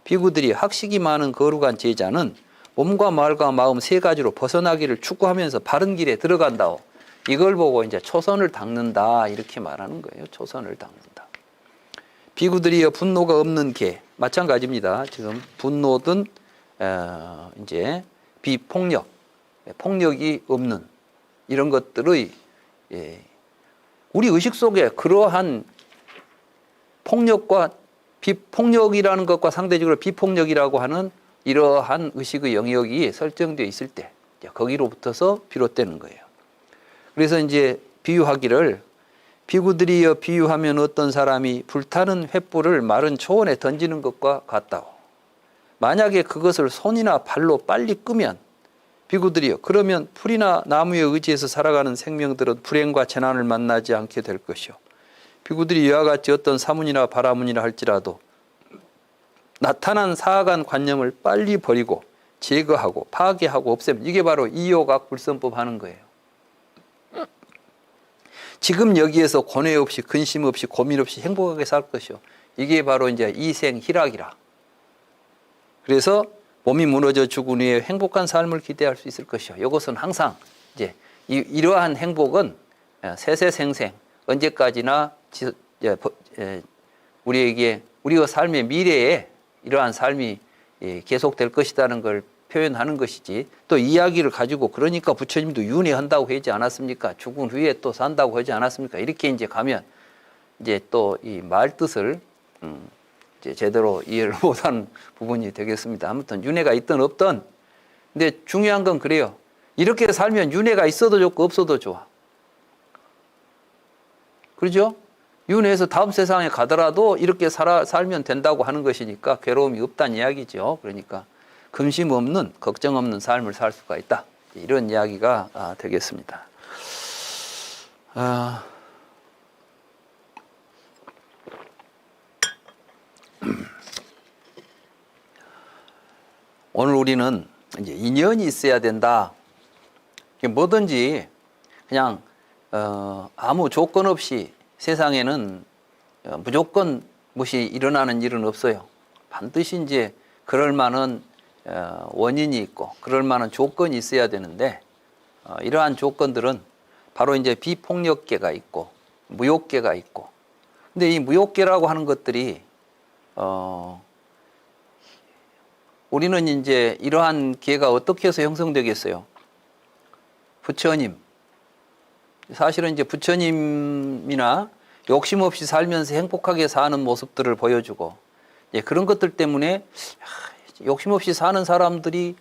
비구들이 학식이 많은 거룩한 제자는 몸과 말과 마음 세 가지로 벗어나기를 추구하면서 바른 길에 들어간다. 이걸 보고 이제 초선을 닦는다, 이렇게 말하는 거예요. 초선을 닦는다. 비구들이여 분노가 없는 개, 마찬가지입니다. 지금 분노든 이제 비폭력, 폭력이 없는 이런 것들의 우리 의식 속에 그러한 폭력과 비폭력이라는 것과 상대적으로 비폭력이라고 하는 이러한 의식의 영역이 설정되어 있을 때 거기로부터서 비롯되는 거예요. 그래서 이제 비유하기를 비구들이여 비유하면 어떤 사람이 불타는 횃불을 마른 초원에 던지는 것과 같다고. 만약에 그것을 손이나 발로 빨리 끄면 비구들이여 그러면 풀이나 나무에 의지해서 살아가는 생명들은 불행과 재난을 만나지 않게 될 것이요. 비구들이 이와 같이 어떤 사문이나 바라문이나 할지라도 나타난 사악한 관념을 빨리 버리고 제거하고 파괴하고 없애면 이게 바로 이요각불선법 하는 거예요. 지금 여기에서 고뇌 없이 근심 없이 고민 없이 행복하게 살 것이요. 이게 바로 이제 이생희락이라. 그래서 몸이 무너져 죽은 후에 행복한 삶을 기대할 수 있을 것이요. 이것은 항상 이제 이러한 행복은 세세생생 언제까지나 우리에게 우리의 삶의 미래에 이러한 삶이 계속될 것이라는 걸 표현하는 것이지, 또 이야기를 가지고 그러니까 부처님도 윤회한다고 하지 않았습니까? 죽은 후에 또 산다고 하지 않았습니까? 이렇게 이제 가면 이제 또 이 말 뜻을 이제 제대로 이해를 못하는 부분이 되겠습니다. 아무튼 윤회가 있든 없든, 근데 중요한 건 그래요. 이렇게 살면 윤회가 있어도 좋고 없어도 좋아. 그렇죠? 윤회에서 다음 세상에 가더라도 이렇게 살면 된다고 하는 것이니까 괴로움이 없다는 이야기죠. 그러니까 근심 없는, 걱정 없는 삶을 살 수가 있다. 이런 이야기가 되겠습니다. 오늘 우리는 이제 인연이 있어야 된다. 뭐든지 그냥 아무 조건 없이 세상에는 무조건 무엇이 일어나는 일은 없어요. 반드시 이제 그럴 만한 원인이 있고 그럴 만한 조건이 있어야 되는데, 이러한 조건들은 바로 이제 비폭력계가 있고 무욕계가 있고, 근데 이 무욕계라고 하는 것들이 우리는 이제 이러한 계가 어떻게 해서 형성되겠어요? 부처님. 사실은 이제 부처님이나 욕심 없이 살면서 행복하게 사는 모습들을 보여주고, 예, 그런 것들 때문에 욕심 없이 사는 사람들이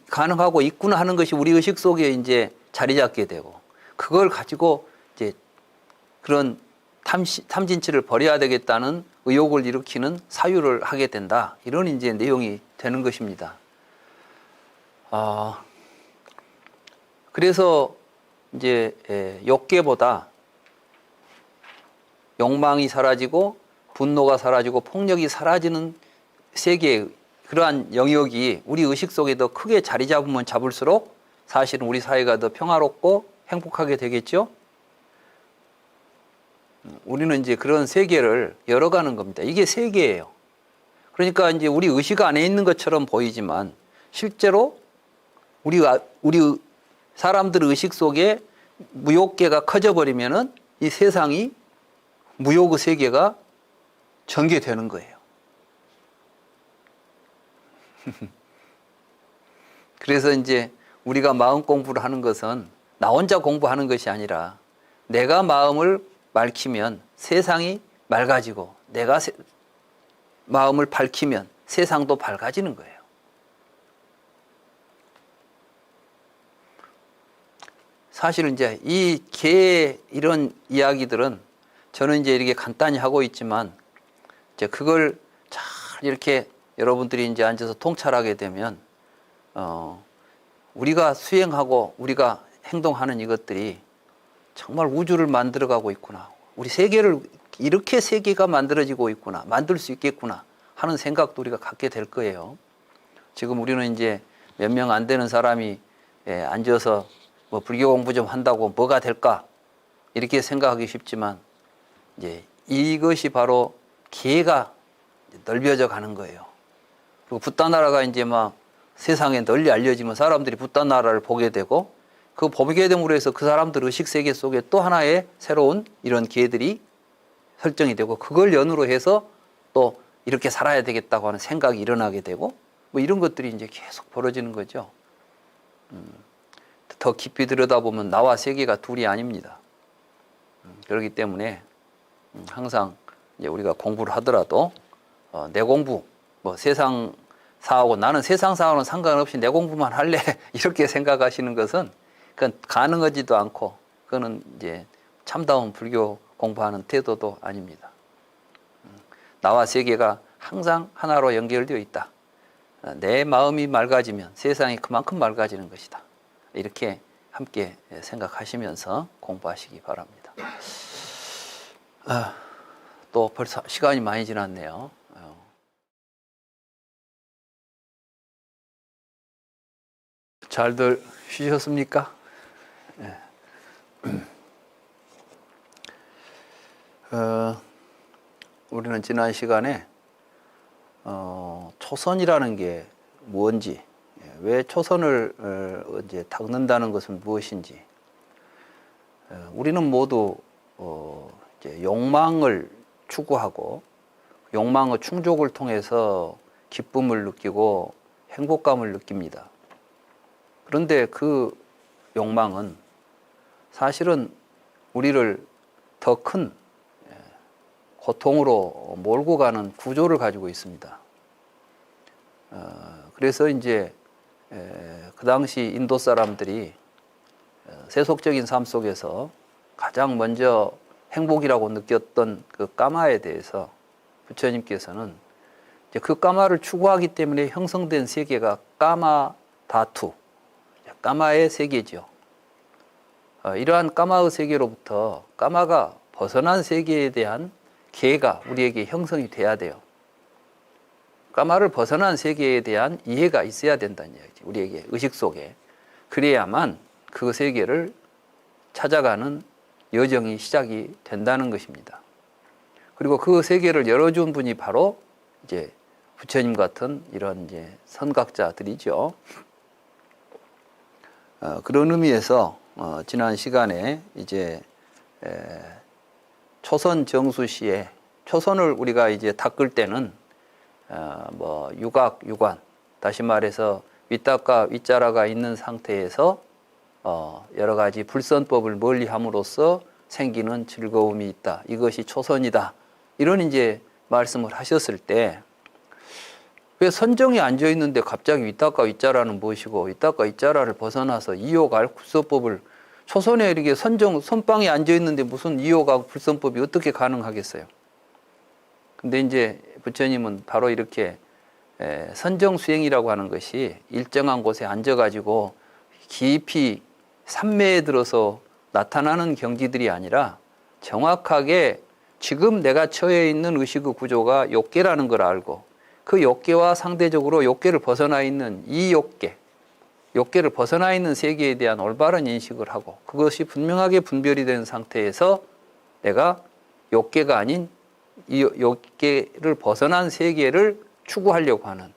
가능하고 있구나 하는 것이 우리 의식 속에 이제 자리 잡게 되고, 그걸 가지고 이제 그런 탐진치를 버려야 되겠다는 의욕을 일으키는 사유를 하게 된다. 이런 이제 내용이 되는 것입니다. 그래서 이제 욕계보다 욕망이 사라지고 분노가 사라지고 폭력이 사라지는 세계의 그러한 영역이 우리 의식 속에 더 크게 자리 잡으면 잡을수록 사실은 우리 사회가 더 평화롭고 행복하게 되겠죠. 우리는 이제 그런 세계를 열어가는 겁니다. 이게 세계예요. 그러니까 이제 우리 의식 안에 있는 것처럼 보이지만 실제로 우리 사람들 의식 속에 무욕계가 커져버리면은 이 세상이 무욕의 세계가 전개되는 거예요. 그래서 이제 우리가 마음 공부를 하는 것은 나 혼자 공부하는 것이 아니라 내가 마음을 맑히면 세상이 맑아지고 내가 마음을 밝히면 세상도 밝아지는 거예요. 사실 이제 이 개 이런 이야기들은 저는 이제 이렇게 간단히 하고 있지만 이제 그걸 잘 이렇게 여러분들이 이제 앉아서 통찰하게 되면 우리가 수행하고 우리가 행동하는 이것들이 정말 우주를 만들어가고 있구나. 우리 세계를 이렇게 세계가 만들어지고 있구나. 만들 수 있겠구나 하는 생각도 우리가 갖게 될 거예요. 지금 우리는 이제 몇 명 안 되는 사람이 앉아서 뭐 불교 공부 좀 한다고 뭐가 될까 이렇게 생각하기 쉽지만 이제 이것이 바로 기회가 넓혀져 가는 거예요. 그리고 붓다 나라가 이제 막 세상에 널리 알려지면 사람들이 붓다 나라를 보게 되고 그 보게 됨으로 해서 그 사람들 의식 세계 속에 또 하나의 새로운 이런 기회들이 설정이 되고 그걸 연으로 해서 또 이렇게 살아야 되겠다고 하는 생각이 일어나게 되고 뭐 이런 것들이 이제 계속 벌어지는 거죠. 더 깊이 들여다보면 나와 세계가 둘이 아닙니다. 그렇기 때문에 항상 이제 우리가 공부를 하더라도 내 공부, 뭐 세상 사하고 나는 세상 사하고는 상관없이 내 공부만 할래 이렇게 생각하시는 것은 그건 가능하지도 않고 그거는 이제 참다운 불교 공부하는 태도도 아닙니다. 나와 세계가 항상 하나로 연결되어 있다. 내 마음이 맑아지면 세상이 그만큼 맑아지는 것이다. 이렇게 함께 생각하시면서 공부하시기 바랍니다. 또 벌써 시간이 많이 지났네요. 잘들 쉬셨습니까? 네. 우리는 지난 시간에 초선이라는 게 뭔지, 왜 초선을 이제 닦는다는 것은 무엇인지, 우리는 모두 이제 욕망을 추구하고 욕망의 충족을 통해서 기쁨을 느끼고 행복감을 느낍니다. 그런데 그 욕망은 사실은 우리를 더 큰 고통으로 몰고 가는 구조를 가지고 있습니다. 그래서 이제 그 당시 인도 사람들이 세속적인 삶 속에서 가장 먼저 행복이라고 느꼈던 그 까마에 대해서 부처님께서는 이제 그 까마를 추구하기 때문에 형성된 세계가 까마 다투, 까마의 세계죠. 이러한 까마의 세계로부터 까마가 벗어난 세계에 대한 기회가 우리에게 형성이 돼야 돼요. 까마를 벗어난 세계에 대한 이해가 있어야 된다는 이야기죠. 우리에게 의식 속에. 그래야만 그 세계를 찾아가는 여정이 시작이 된다는 것입니다. 그리고 그 세계를 열어준 분이 바로 이제 부처님 같은 이런 이제 선각자들이죠. 그런 의미에서 지난 시간에 이제 초선 정수 시에 초선을 우리가 이제 닦을 때는 뭐 유각, 유관, 다시 말해서 윗닭과 윗자라가 있는 상태에서 여러 가지 불선법을 멀리함으로써 생기는 즐거움이 있다. 이것이 초선이다. 이런 이제 말씀을 하셨을 때 왜 선정이 앉아 있는데 갑자기 윗닦아 윗자라는 무엇이고 윗닦아 윗자라를 벗어나서 이호갈 불선법을 초선에 이렇게 선방에 앉아 있는데 무슨 이호가 불선법이 어떻게 가능하겠어요? 근데 이제 부처님은 바로 이렇게 선정수행이라고 하는 것이 일정한 곳에 앉아가지고 깊이 삼매에 들어서 나타나는 경지들이 아니라 정확하게 지금 내가 처해 있는 의식의 구조가 욕계라는 걸 알고 그 욕계와 상대적으로 욕계를 벗어나 있는 이 욕계를 벗어나 있는 세계에 대한 올바른 인식을 하고 그것이 분명하게 분별이 된 상태에서 내가 욕계가 아닌 이 욕계를 벗어난 세계를 추구하려고 하는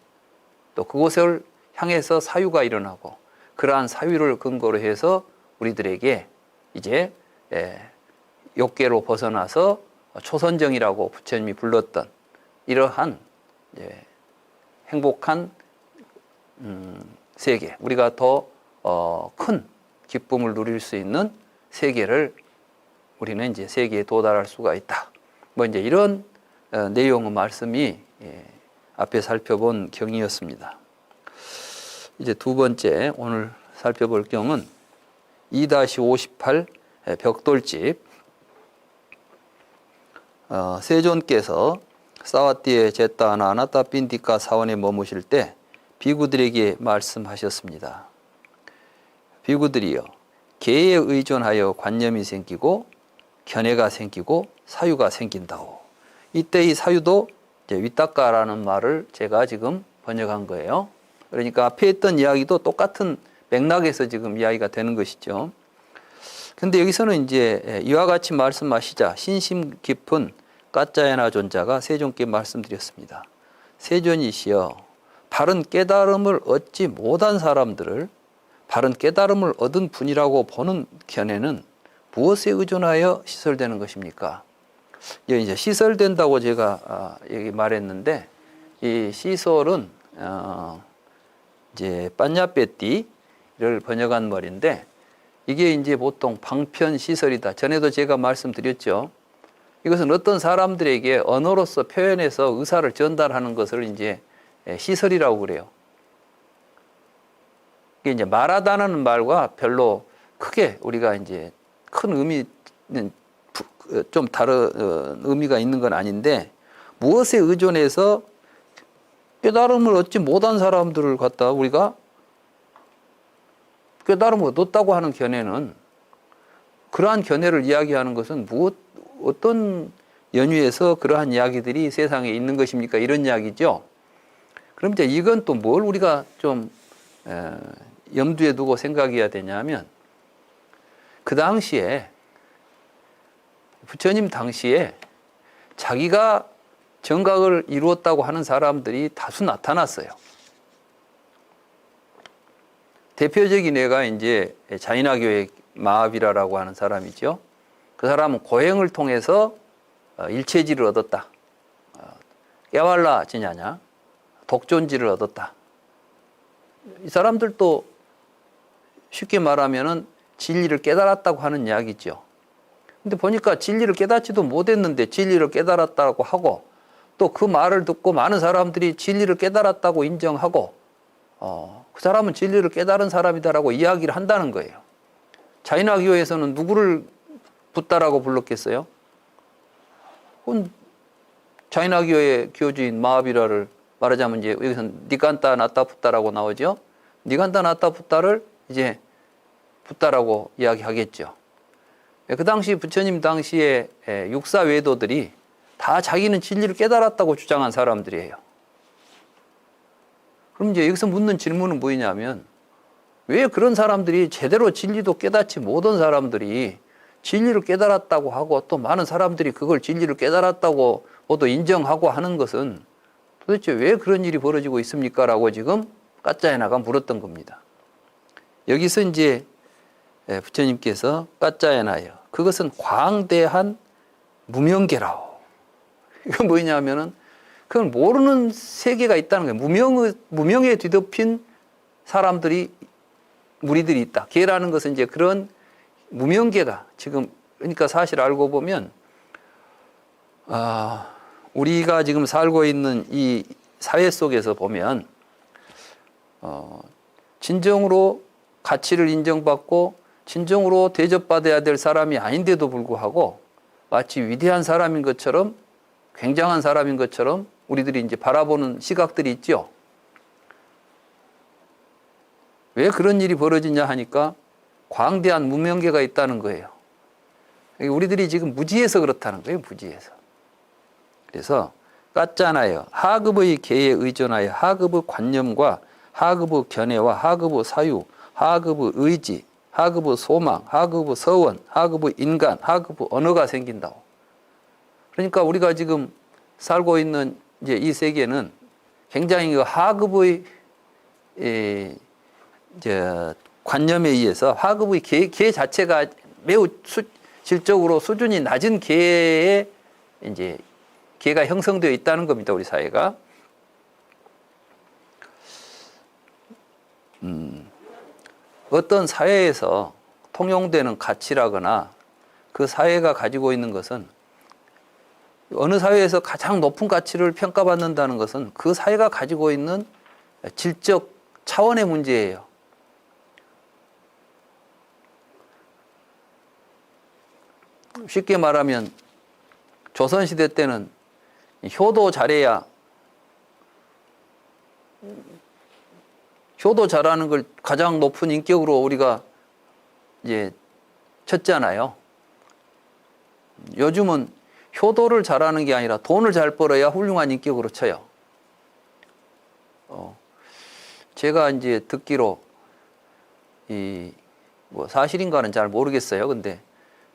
또 그곳을 향해서 사유가 일어나고 그러한 사유를 근거로 해서 우리들에게 이제 욕계로 벗어나서 초선정이라고 부처님이 불렀던 이러한 행복한 세계, 우리가 더 큰 기쁨을 누릴 수 있는 세계를 우리는 이제 세계에 도달할 수가 있다. 뭐 이제 이런 내용의 말씀이 앞에 살펴본 경이었습니다. 이제 두 번째 오늘 살펴볼 경은 2-58 벽돌집. 세존께서 사와띠에 제따나 아나타 빈디카 사원에 머무실 때 비구들에게 말씀하셨습니다. 비구들이여, 개에 의존하여 관념이 생기고 견해가 생기고 사유가 생긴다고. 이때 이 사유도 이제 윗닦아라는 말을 제가 지금 번역한 거예요. 그러니까 앞에 했던 이야기도 똑같은 맥락에서 지금 이야기가 되는 것이죠. 근데 여기서는 이제 이와 같이 말씀하시자 신심 깊은 까짜야나 존자가 세존께 말씀드렸습니다. 세존이시여, 바른 깨달음을 얻지 못한 사람들을 바른 깨달음을 얻은 분이라고 보는 견해는 무엇에 의존하여 시설되는 것입니까? 이제 시설된다고 제가 여기 말했는데 이 시설은 이제 빠냐빼띠를 번역한 말인데 이게 이제 보통 방편 시설이다. 전에도 제가 말씀드렸죠. 이것은 어떤 사람들에게 언어로서 표현해서 의사를 전달하는 것을 이제 시설이라고 그래요. 이게 이제 말하다는 말과 별로 크게 우리가 이제 큰 의미는 좀 다른 의미가 있는 건 아닌데 무엇에 의존해서 깨달음을 얻지 못한 사람들을 갖다 우리가 깨달음을 얻었다고 하는 견해는 그러한 견해를 이야기하는 것은 어떤 연유에서 그러한 이야기들이 세상에 있는 것입니까? 이런 이야기죠. 그럼 이제 이건 또 뭘 우리가 좀 염두에 두고 생각해야 되냐면 그 당시에 부처님 당시에 자기가 정각을 이루었다고 하는 사람들이 다수 나타났어요. 대표적인 애가 이제 자인화교의 마하비라라고 하는 사람이죠. 그 사람은 고행을 통해서 일체지를 얻었다. 깨왈라 지냐냐, 독존지를 얻었다. 이 사람들도 쉽게 말하면은 진리를 깨달았다고 하는 이야기죠. 근데 보니까 진리를 깨닫지도 못했는데 진리를 깨달았다고 하고 또 그 말을 듣고 많은 사람들이 진리를 깨달았다고 인정하고 그 사람은 진리를 깨달은 사람이다라고 이야기를 한다는 거예요. 자인화교에서는 누구를 붓다라고 불렀겠어요? 그건 자인화교의 교주인 마하비라를 말하자면 이제 여기서는 니간타 나타 붓다라고 나오죠. 니간타 나타 붓다를 이제 붓다라고 이야기하겠죠. 그 당시 부처님 당시에 육사 외도들이 다 자기는 진리를 깨달았다고 주장한 사람들이에요. 그럼 이제 여기서 묻는 질문은 뭐냐면 왜 그런 사람들이 제대로 진리도 깨닫지 못한 사람들이 진리를 깨달았다고 하고 또 많은 사람들이 그걸 진리를 깨달았다고 모두 인정하고 하는 것은 도대체 왜 그런 일이 벌어지고 있습니까? 라고 지금 까짜야나가 물었던 겁니다. 여기서 이제 부처님께서 까짜야나여, 그것은 광대한 무명계라오. 이건 뭐냐면은 그건 모르는 세계가 있다는 거예요. 무명에 뒤덮인 사람들이 무리들이 있다. 개라는 것은 이제 그런 무명개가 지금, 그러니까 사실 알고 보면 우리가 지금 살고 있는 이 사회 속에서 보면 진정으로 가치를 인정받고 진정으로 대접받아야 될 사람이 아닌데도 불구하고 마치 위대한 사람인 것처럼, 굉장한 사람인 것처럼 우리들이 이제 바라보는 시각들이 있죠. 왜 그런 일이 벌어지냐 하니까 광대한 무명개가 있다는 거예요. 우리들이 지금 무지해서 그렇다는 거예요. 무지해서. 그래서 깠잖아요. 하급의 계에 의존하여 하급의 관념과 하급의 견해와 하급의 사유, 하급의 의지, 하급의 소망, 하급의 서원, 하급의 인간, 하급의 언어가 생긴다고. 그러니까 우리가 지금 살고 있는 이제 이 세계는 굉장히 그 하급의 관념에 의해서 하급의 계 자체가 매우 질적으로 수준이 낮은 계에 이제 계가 형성되어 있다는 겁니다. 우리 사회가. 어떤 사회에서 통용되는 가치라거나 그 사회가 가지고 있는 것은, 어느 사회에서 가장 높은 가치를 평가받는다는 것은 그 사회가 가지고 있는 질적 차원의 문제예요. 쉽게 말하면 조선시대 때는 효도 잘해야, 효도 잘하는 걸 가장 높은 인격으로 우리가 이제 쳤잖아요. 요즘은 효도를 잘하는 게 아니라 돈을 잘 벌어야 훌륭한 인격으로 쳐요. 제가 이제 듣기로 뭐 사실인가는 잘 모르겠어요. 근데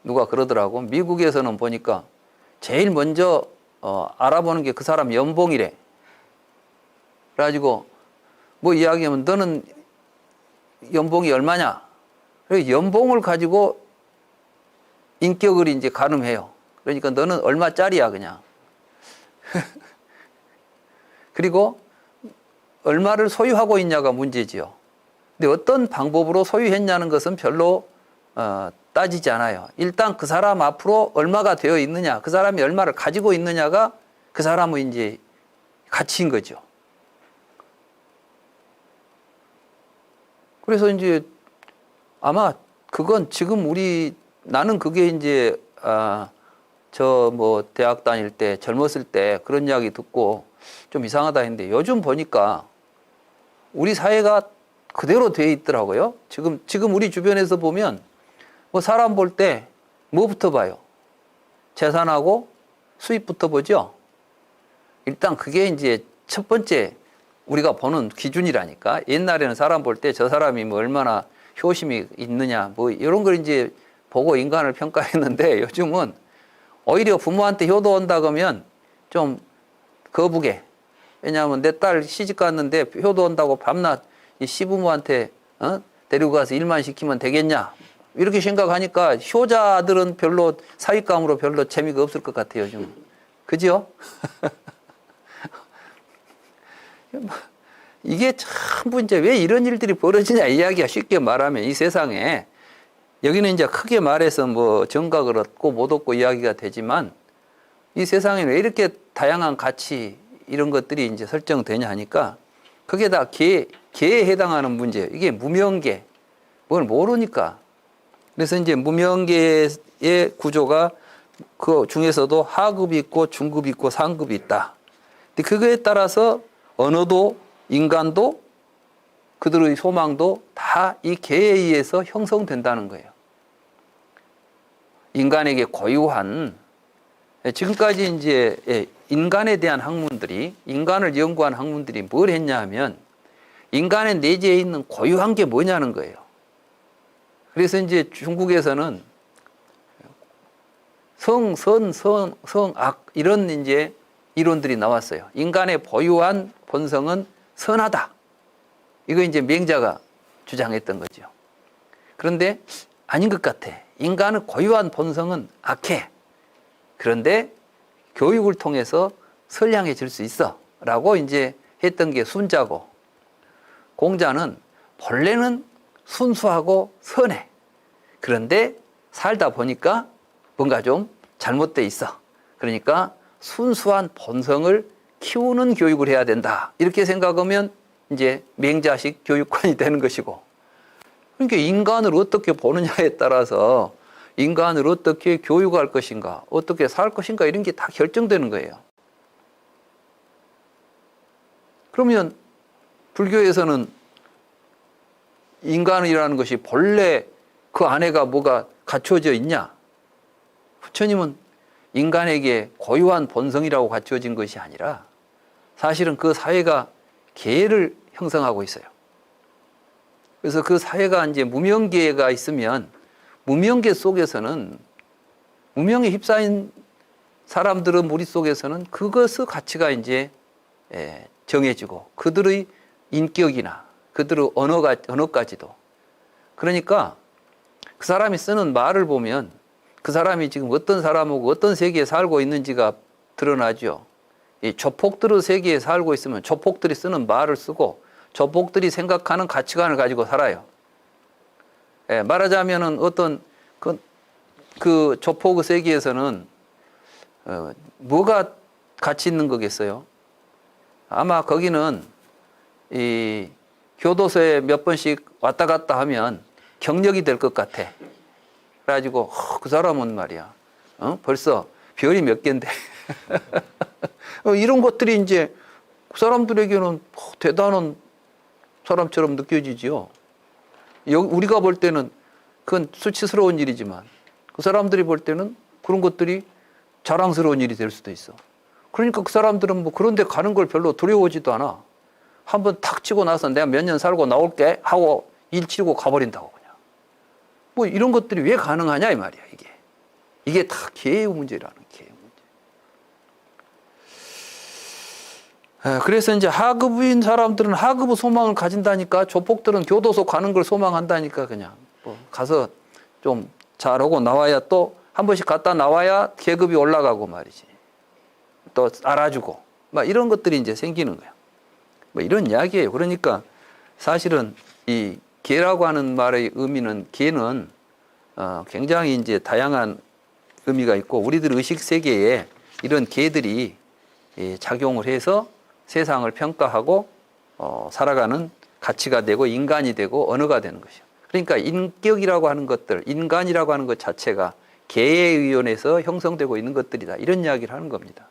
누가 그러더라고. 미국에서는 보니까 제일 먼저 알아보는 게 그 사람 연봉이래. 그래가지고 뭐 이야기하면 너는 연봉이 얼마냐? 그래서 연봉을 가지고 인격을 이제 가늠해요. 그러니까 너는 얼마짜리야 그냥. 그리고 얼마를 소유하고 있냐가 문제지요. 근데 어떤 방법으로 소유했냐는 것은 별로 따지지 않아요. 일단 그 사람 앞으로 얼마가 되어 있느냐, 그 사람이 얼마를 가지고 있느냐가 그 사람의 이제 가치인 거죠. 그래서 이제 아마 그건 지금 나는 그게 이제 저 뭐 대학 다닐 때 젊었을 때 그런 이야기 듣고 좀 이상하다 했는데 요즘 보니까 우리 사회가 그대로 돼 있더라고요. 지금 우리 주변에서 보면 뭐 사람 볼 때 뭐부터 봐요? 재산하고 수입부터 보죠. 일단 그게 이제 첫 번째 우리가 보는 기준이라니까. 옛날에는 사람 볼 때 저 사람이 뭐 얼마나 효심이 있느냐 뭐 이런 걸 이제 보고 인간을 평가했는데 요즘은 오히려 부모한테 효도한다 그러면 좀 거북해. 왜냐하면 내 딸 시집 갔는데 효도한다고 밤낮 이 시부모한테 데리고 가서 일만 시키면 되겠냐 이렇게 생각하니까 효자들은 별로 사윗감으로 별로 재미가 없을 것 같아요 요즘. 그죠? 이게 참 이제 왜 이런 일들이 벌어지냐 이야기가 쉽게 말하면 이 세상에 여기는 이제 크게 말해서 뭐 정각을 얻고 못 얻고 이야기가 되지만 이 세상에 왜 이렇게 다양한 가치 이런 것들이 이제 설정되냐 하니까 그게 다 계에 해당하는 문제예요. 이게 무명계, 뭘 모르니까. 그래서 이제 무명계의 구조가 그 중에서도 하급이 있고 중급이 있고 상급이 있다. 근데 그거에 따라서 언어도 인간도 그들의 소망도 다 이 계에 의해서 형성된다는 거예요. 인간에게 고유한 지금까지 이제 인간에 대한 학문들이 인간을 연구한 학문들이 뭘 했냐 하면 인간의 내재에 있는 고유한 게 뭐냐는 거예요. 그래서 이제 중국에서는 성, 선, 악 이런 이제 이론들이 나왔어요. 인간의 고유한 본성은 선하다. 이거 이제 맹자가 주장했던 거죠. 그런데 아닌 것 같아. 인간의 고유한 본성은 악해. 그런데 교육을 통해서 선량해질 수 있어. 라고 이제 했던 게 순자고, 공자는 본래는 순수하고 선해. 그런데 살다 보니까 뭔가 좀 잘못돼 있어. 그러니까 순수한 본성을 키우는 교육을 해야 된다. 이렇게 생각하면 이제 맹자식 교육관이 되는 것이고. 그러니까 인간을 어떻게 보느냐에 따라서 인간을 어떻게 교육할 것인가, 어떻게 살 것인가 이런 게 다 결정되는 거예요. 그러면 불교에서는 인간이라는 것이 본래 그 안에가 뭐가 갖추어져 있냐? 부처님은 인간에게 고유한 본성이라고 갖추어진 것이 아니라 사실은 그 사회가 계를 형성하고 있어요. 그래서 그 사회가 이제 무명계가 있으면 무명계 속에서는 무명에 휩싸인 사람들의 머릿속에서는 그것의 가치가 이제 정해지고 그들의 인격이나 그들의 언어까지도. 그러니까 그 사람이 쓰는 말을 보면 그 사람이 지금 어떤 사람하고 어떤 세계에 살고 있는지가 드러나죠. 이 조폭들의 세계에 살고 있으면 조폭들이 쓰는 말을 쓰고 조폭들이 생각하는 가치관을 가지고 살아요. 말하자면은 어떤 그 조폭의 세계에서는 뭐가 가치 있는 거겠어요? 아마 거기는 이 교도소에 몇 번씩 왔다 갔다 하면 경력이 될 것 같아. 그래가지고 그 사람은 말이야, 벌써 별이 몇 개인데 이런 것들이 이제 그 사람들에게는 대단한 사람처럼 느껴지지요. 우리가 볼 때는 그건 수치스러운 일이지만 그 사람들이 볼 때는 그런 것들이 자랑스러운 일이 될 수도 있어. 그러니까 그 사람들은 뭐 그런 데 가는 걸 별로 두려워하지도 않아. 한번 탁 치고 나서 내가 몇 년 살고 나올게 하고 일 치르고 가버린다고 그냥. 뭐 이런 것들이 왜 가능하냐 이 말이야 이게. 이게 다 계의 문제라는 계의 문제. 그래서 이제 하급인 사람들은 하급의 소망을 가진다니까 조폭들은 교도소 가는 걸 소망한다니까 그냥. 뭐 가서 좀 잘하고 나와야 또 한 번씩 갔다 나와야 계급이 올라가고 말이지. 또 알아주고 막 이런 것들이 이제 생기는 거야. 뭐 이런 이야기예요. 그러니까 사실은 이 계라고 하는 말의 의미는 계는 굉장히 이제 다양한 의미가 있고 우리들 의식 세계에 이런 계들이 작용을 해서 세상을 평가하고 살아가는 가치가 되고 인간이 되고 언어가 되는 것이요. 그러니까 인격이라고 하는 것들, 인간이라고 하는 것 자체가 계에 의존해서 형성되고 있는 것들이다. 이런 이야기를 하는 겁니다.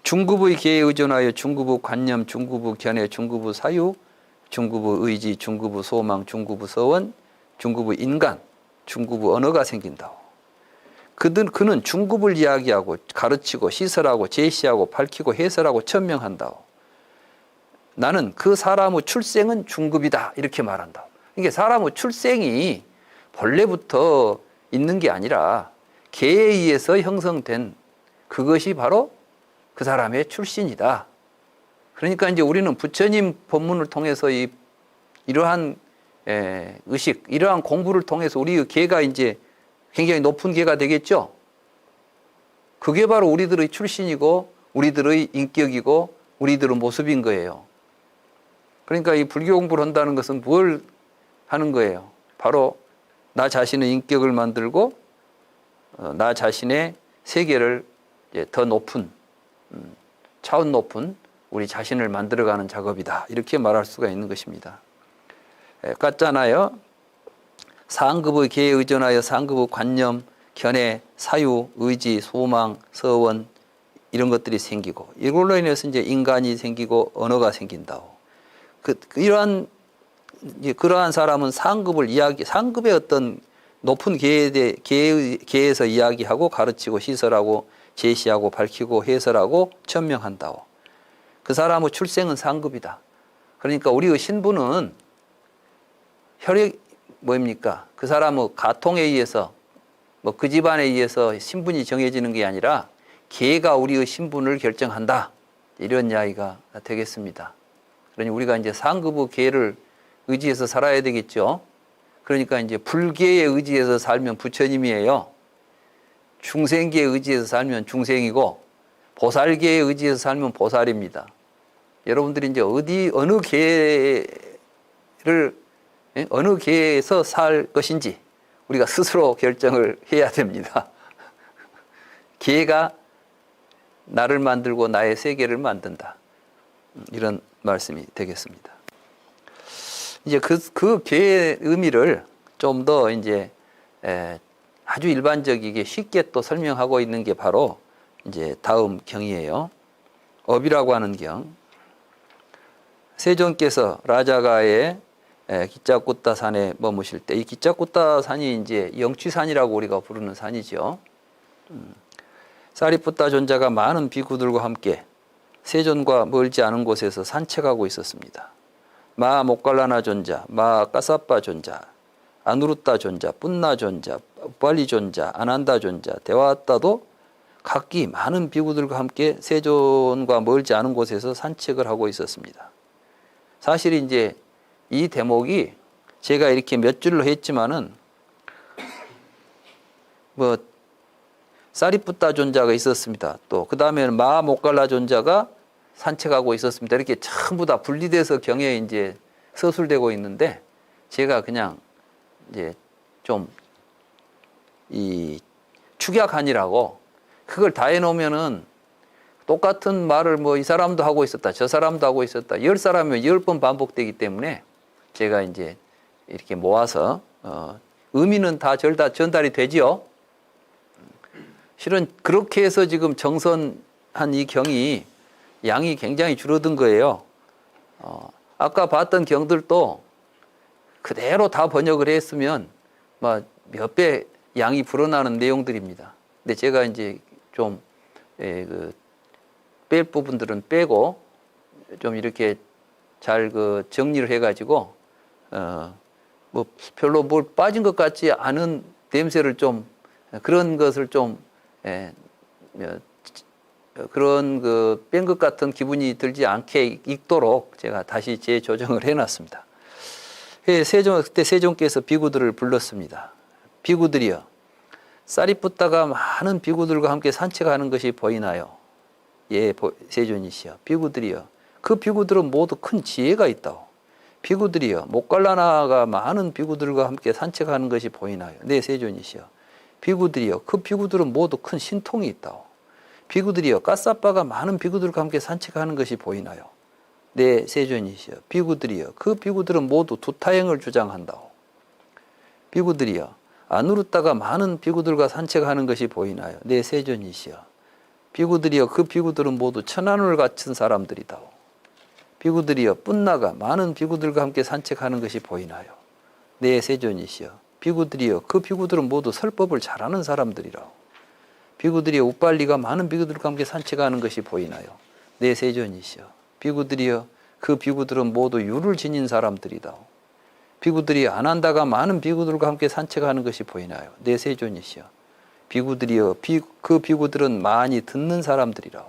중급의 계에 의존하여 중급의 관념, 중급의 견해, 중급의 사유, 중급의 의지, 중급의 소망, 중급의 서원, 중급의 인간, 중급의 언어가 생긴다고. 그는 중급을 이야기하고 가르치고 시설하고 제시하고 밝히고 해설하고 천명한다고. 나는 그 사람의 출생은 중급이다 이렇게 말한다. 이게 사람의 출생이 본래부터 있는 게 아니라 계에 의해서 형성된 그것이 바로 그 사람의 출신이다. 그러니까 이제 우리는 부처님 법문을 통해서 이러한 의식, 이러한 공부를 통해서 우리의 계가 이제 굉장히 높은 계가 되겠죠. 그게 바로 우리들의 출신이고 우리들의 인격이고 우리들의 모습인 거예요. 그러니까 이 불교 공부를 한다는 것은 뭘 하는 거예요? 바로 나 자신의 인격을 만들고 나 자신의 세계를 더 높은 차원 높은 우리 자신을 만들어가는 작업이다. 이렇게 말할 수가 있는 것입니다. 같잖아요. 상급의 계에 의존하여 상급의 관념, 견해, 사유, 의지, 소망, 서원 이런 것들이 생기고 이걸로 인해서 이제 인간이 생기고 언어가 생긴다고. 그러한 사람은 상급의 어떤 높은 계에서 이야기하고 가르치고 시설하고 제시하고 밝히고 해설하고 천명한다고. 그 사람의 출생은 상급이다. 그러니까 우리의 신분은 혈액 뭐입니까? 그 사람의 가통에 의해서 뭐 그 집안에 의해서 신분이 정해지는 게 아니라 계가 우리의 신분을 결정한다. 이런 이야기가 되겠습니다. 그러니 우리가 이제 상급의 계를 의지해서 살아야 되겠죠. 그러니까 이제 불계에 의지해서 살면 부처님이에요. 중생계에 의지해서 살면 중생이고 보살계에 의지해서 살면 보살입니다. 여러분들이 이제 어느 계를 어느 계에서 살 것인지 우리가 스스로 결정을 해야 됩니다. 계가 나를 만들고 나의 세계를 만든다. 이런 말씀이 되겠습니다. 이제 그 계의 의미를 좀 더 이제 아주 일반적이게 쉽게 또 설명하고 있는 게 바로 이제 다음 경이에요. 업이라고 하는 경. 세존께서 라자가의 기짜꾸따 산에 머무실 때, 이 기짜꾸따 산이 이제 영취산이라고 우리가 부르는 산이죠. 사리푸타 존자가 많은 비구들과 함께 세존과 멀지 않은 곳에서 산책하고 있었습니다. 마 모칼라나 존자, 마 까사빠 존자, 아누루따 존자, 뿐나 존자, 빨리 존자, 아난다 존자, 데와따도 각기 많은 비구들과 함께 세존과 멀지 않은 곳에서 산책을 하고 있었습니다. 사실 이제 이 대목이 제가 이렇게 몇 줄로 했지만은 뭐 사리푸타 존자가 있었습니다. 또 그 다음에는 마 모칼라 존자가 산책하고 있었습니다. 이렇게 전부 다 분리돼서 경에 이제 서술되고 있는데 제가 그냥 이제 좀 이 축약하니라고 그걸 다 해놓으면은 똑같은 말을 뭐 이 사람도 하고 있었다, 저 사람도 하고 있었다, 10사람이면 10번 반복되기 때문에 제가 이제 이렇게 모아서 의미는 다 전달이 되지요. 실은 그렇게 해서 지금 정선한 이 경이 양이 굉장히 줄어든 거예요. 아까 봤던 경들도 그대로 다 번역을 했으면 몇 배 양이 불어나는 내용들입니다. 근데 제가 이제 좀 뺄 부분들은 빼고 좀 이렇게 잘 정리를 해가지고 뭐 별로 뭘 빠진 것 같지 않은 냄새를 좀 그런 것을 좀 그런 뺀 것 같은 기분이 들지 않게 읽도록 제가 다시 재조정을 해놨습니다. 그때 세존께서 비구들을 불렀습니다. 비구들이여, 사리푸타가 많은 비구들과 함께 산책하는 것이 보이나요? 예, 세존이시여. 비구들이여, 그 비구들은 모두 큰 지혜가 있다오. 비구들이여, 모칼라나가 많은 비구들과 함께 산책하는 것이 보이나요? 네, 세존이시여. 비구들이여, 그 비구들은 모두 큰 신통이 있다오. 비구들이여, 까사빠가 많은 비구들과 함께 산책하는 것이 보이나요? 네, 세존이시여. 비구들이여, 그 비구들은 모두 두타행을 주장한다오. 비구들이여, 아누루따가 많은 비구들과 산책하는 것이 보이나요? 네, 세존이시여. 비구들이여, 그 비구들은 모두 천안을 갖춘 사람들이다오. 비구들이여, 뿐나가 많은 비구들과 함께 산책하는 것이 보이나요? 네, 세존이시여. 비구들이여, 그 비구들은 모두 설법을 잘하는 사람들이라오. 비구들이여, 우빨리가 많은 비구들과 함께 산책하는 것이 보이나요? 네, 세존이시여. 비구들이여, 그 비구들은 모두 유를 지닌 사람들이다오. 비구들이 아난다가 많은 비구들과 함께 산책하는 것이 보이나요? 네, 세존이시여. 비구들이여, 그 비구들은 많이 듣는 사람들이라오.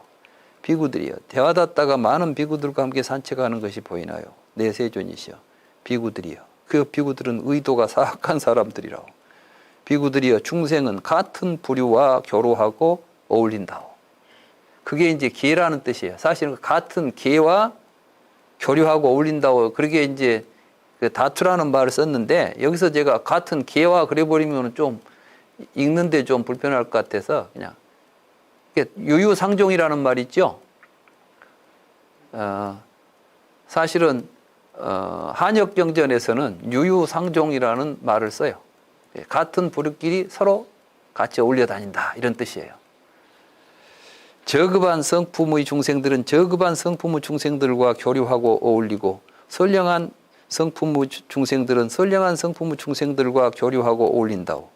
비구들이여, 데와다따가 많은 비구들과 함께 산책하는 것이 보이나요? 네, 세존이시여. 비구들이여, 그 비구들은 의도가 사악한 사람들이라오. 비구들이여, 중생은 같은 부류와 교류하고 어울린다오. 그게 이제 계라는 뜻이에요. 사실은 같은 계와 교류하고 어울린다고 그렇게 이제 다투라는 말을 썼는데 여기서 제가 같은 계와 그래버리면 좀 읽는데 좀 불편할 것 같아서 그냥 유유상종이라는 말이 있죠. 사실은 한역경전에서는 유유상종이라는 말을 써요. 같은 부류끼리 서로 같이 어울려 다닌다 이런 뜻이에요. 저급한 성품의 중생들은 저급한 성품의 중생들과 교류하고 어울리고 선량한 성품의 중생들은 선량한 성품의 중생들과 교류하고 어울린다오.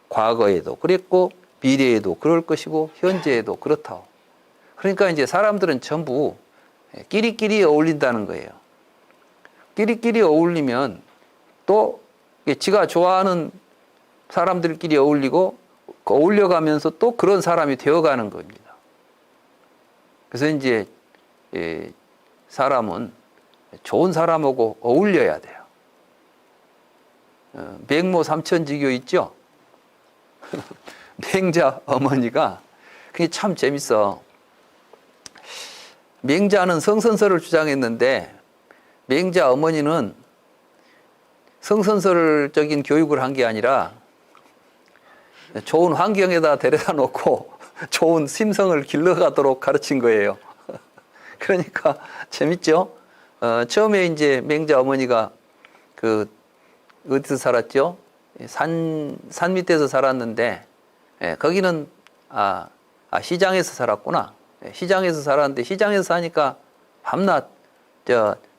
과거에도 그랬고 미래에도 그럴 것이고 현재에도 그렇다오. 그러니까 이제 사람들은 전부 끼리끼리 어울린다는 거예요. 끼리끼리 어울리면 또 지가 좋아하는 사람들끼리 어울리고 어울려가면서 또 그런 사람이 되어가는 겁니다. 그래서 이제 사람은 좋은 사람하고 어울려야 돼요. 맹모 삼천지교 있죠? 맹자 어머니가 그게 참 재밌어. 맹자는 성선설을 주장했는데 맹자 어머니는 성선설적인 교육을 한 게 아니라 좋은 환경에다 데려다 놓고 좋은 심성을 길러가도록 가르친 거예요. 그러니까 재밌죠? 처음에 이제 맹자 어머니가 어디서 살았죠? 산 밑에서 살았는데, 거기는, 시장에서 살았구나. 시장에서 살았는데, 시장에서 사니까 밤낮,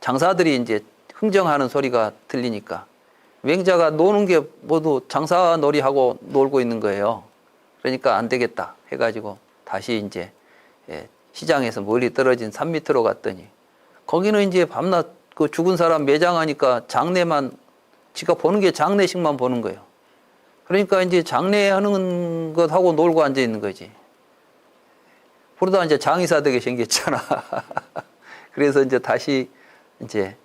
장사들이 이제 흥정하는 소리가 들리니까, 맹자가 노는 게 모두 장사놀이하고 놀고 있는 거예요. 그러니까 안 되겠다 해가지고 다시 이제 시장에서 멀리 떨어진 산 밑으로 갔더니 거기는 이제 밤낮 그 죽은 사람 매장하니까 장례만 지가 보는 게 장례식만 보는 거예요. 그러니까 이제 장례하는 것하고 놀고 앉아 있는 거지. 그러다 이제 장의사 되게 생겼잖아. 그래서 이제 다시 이제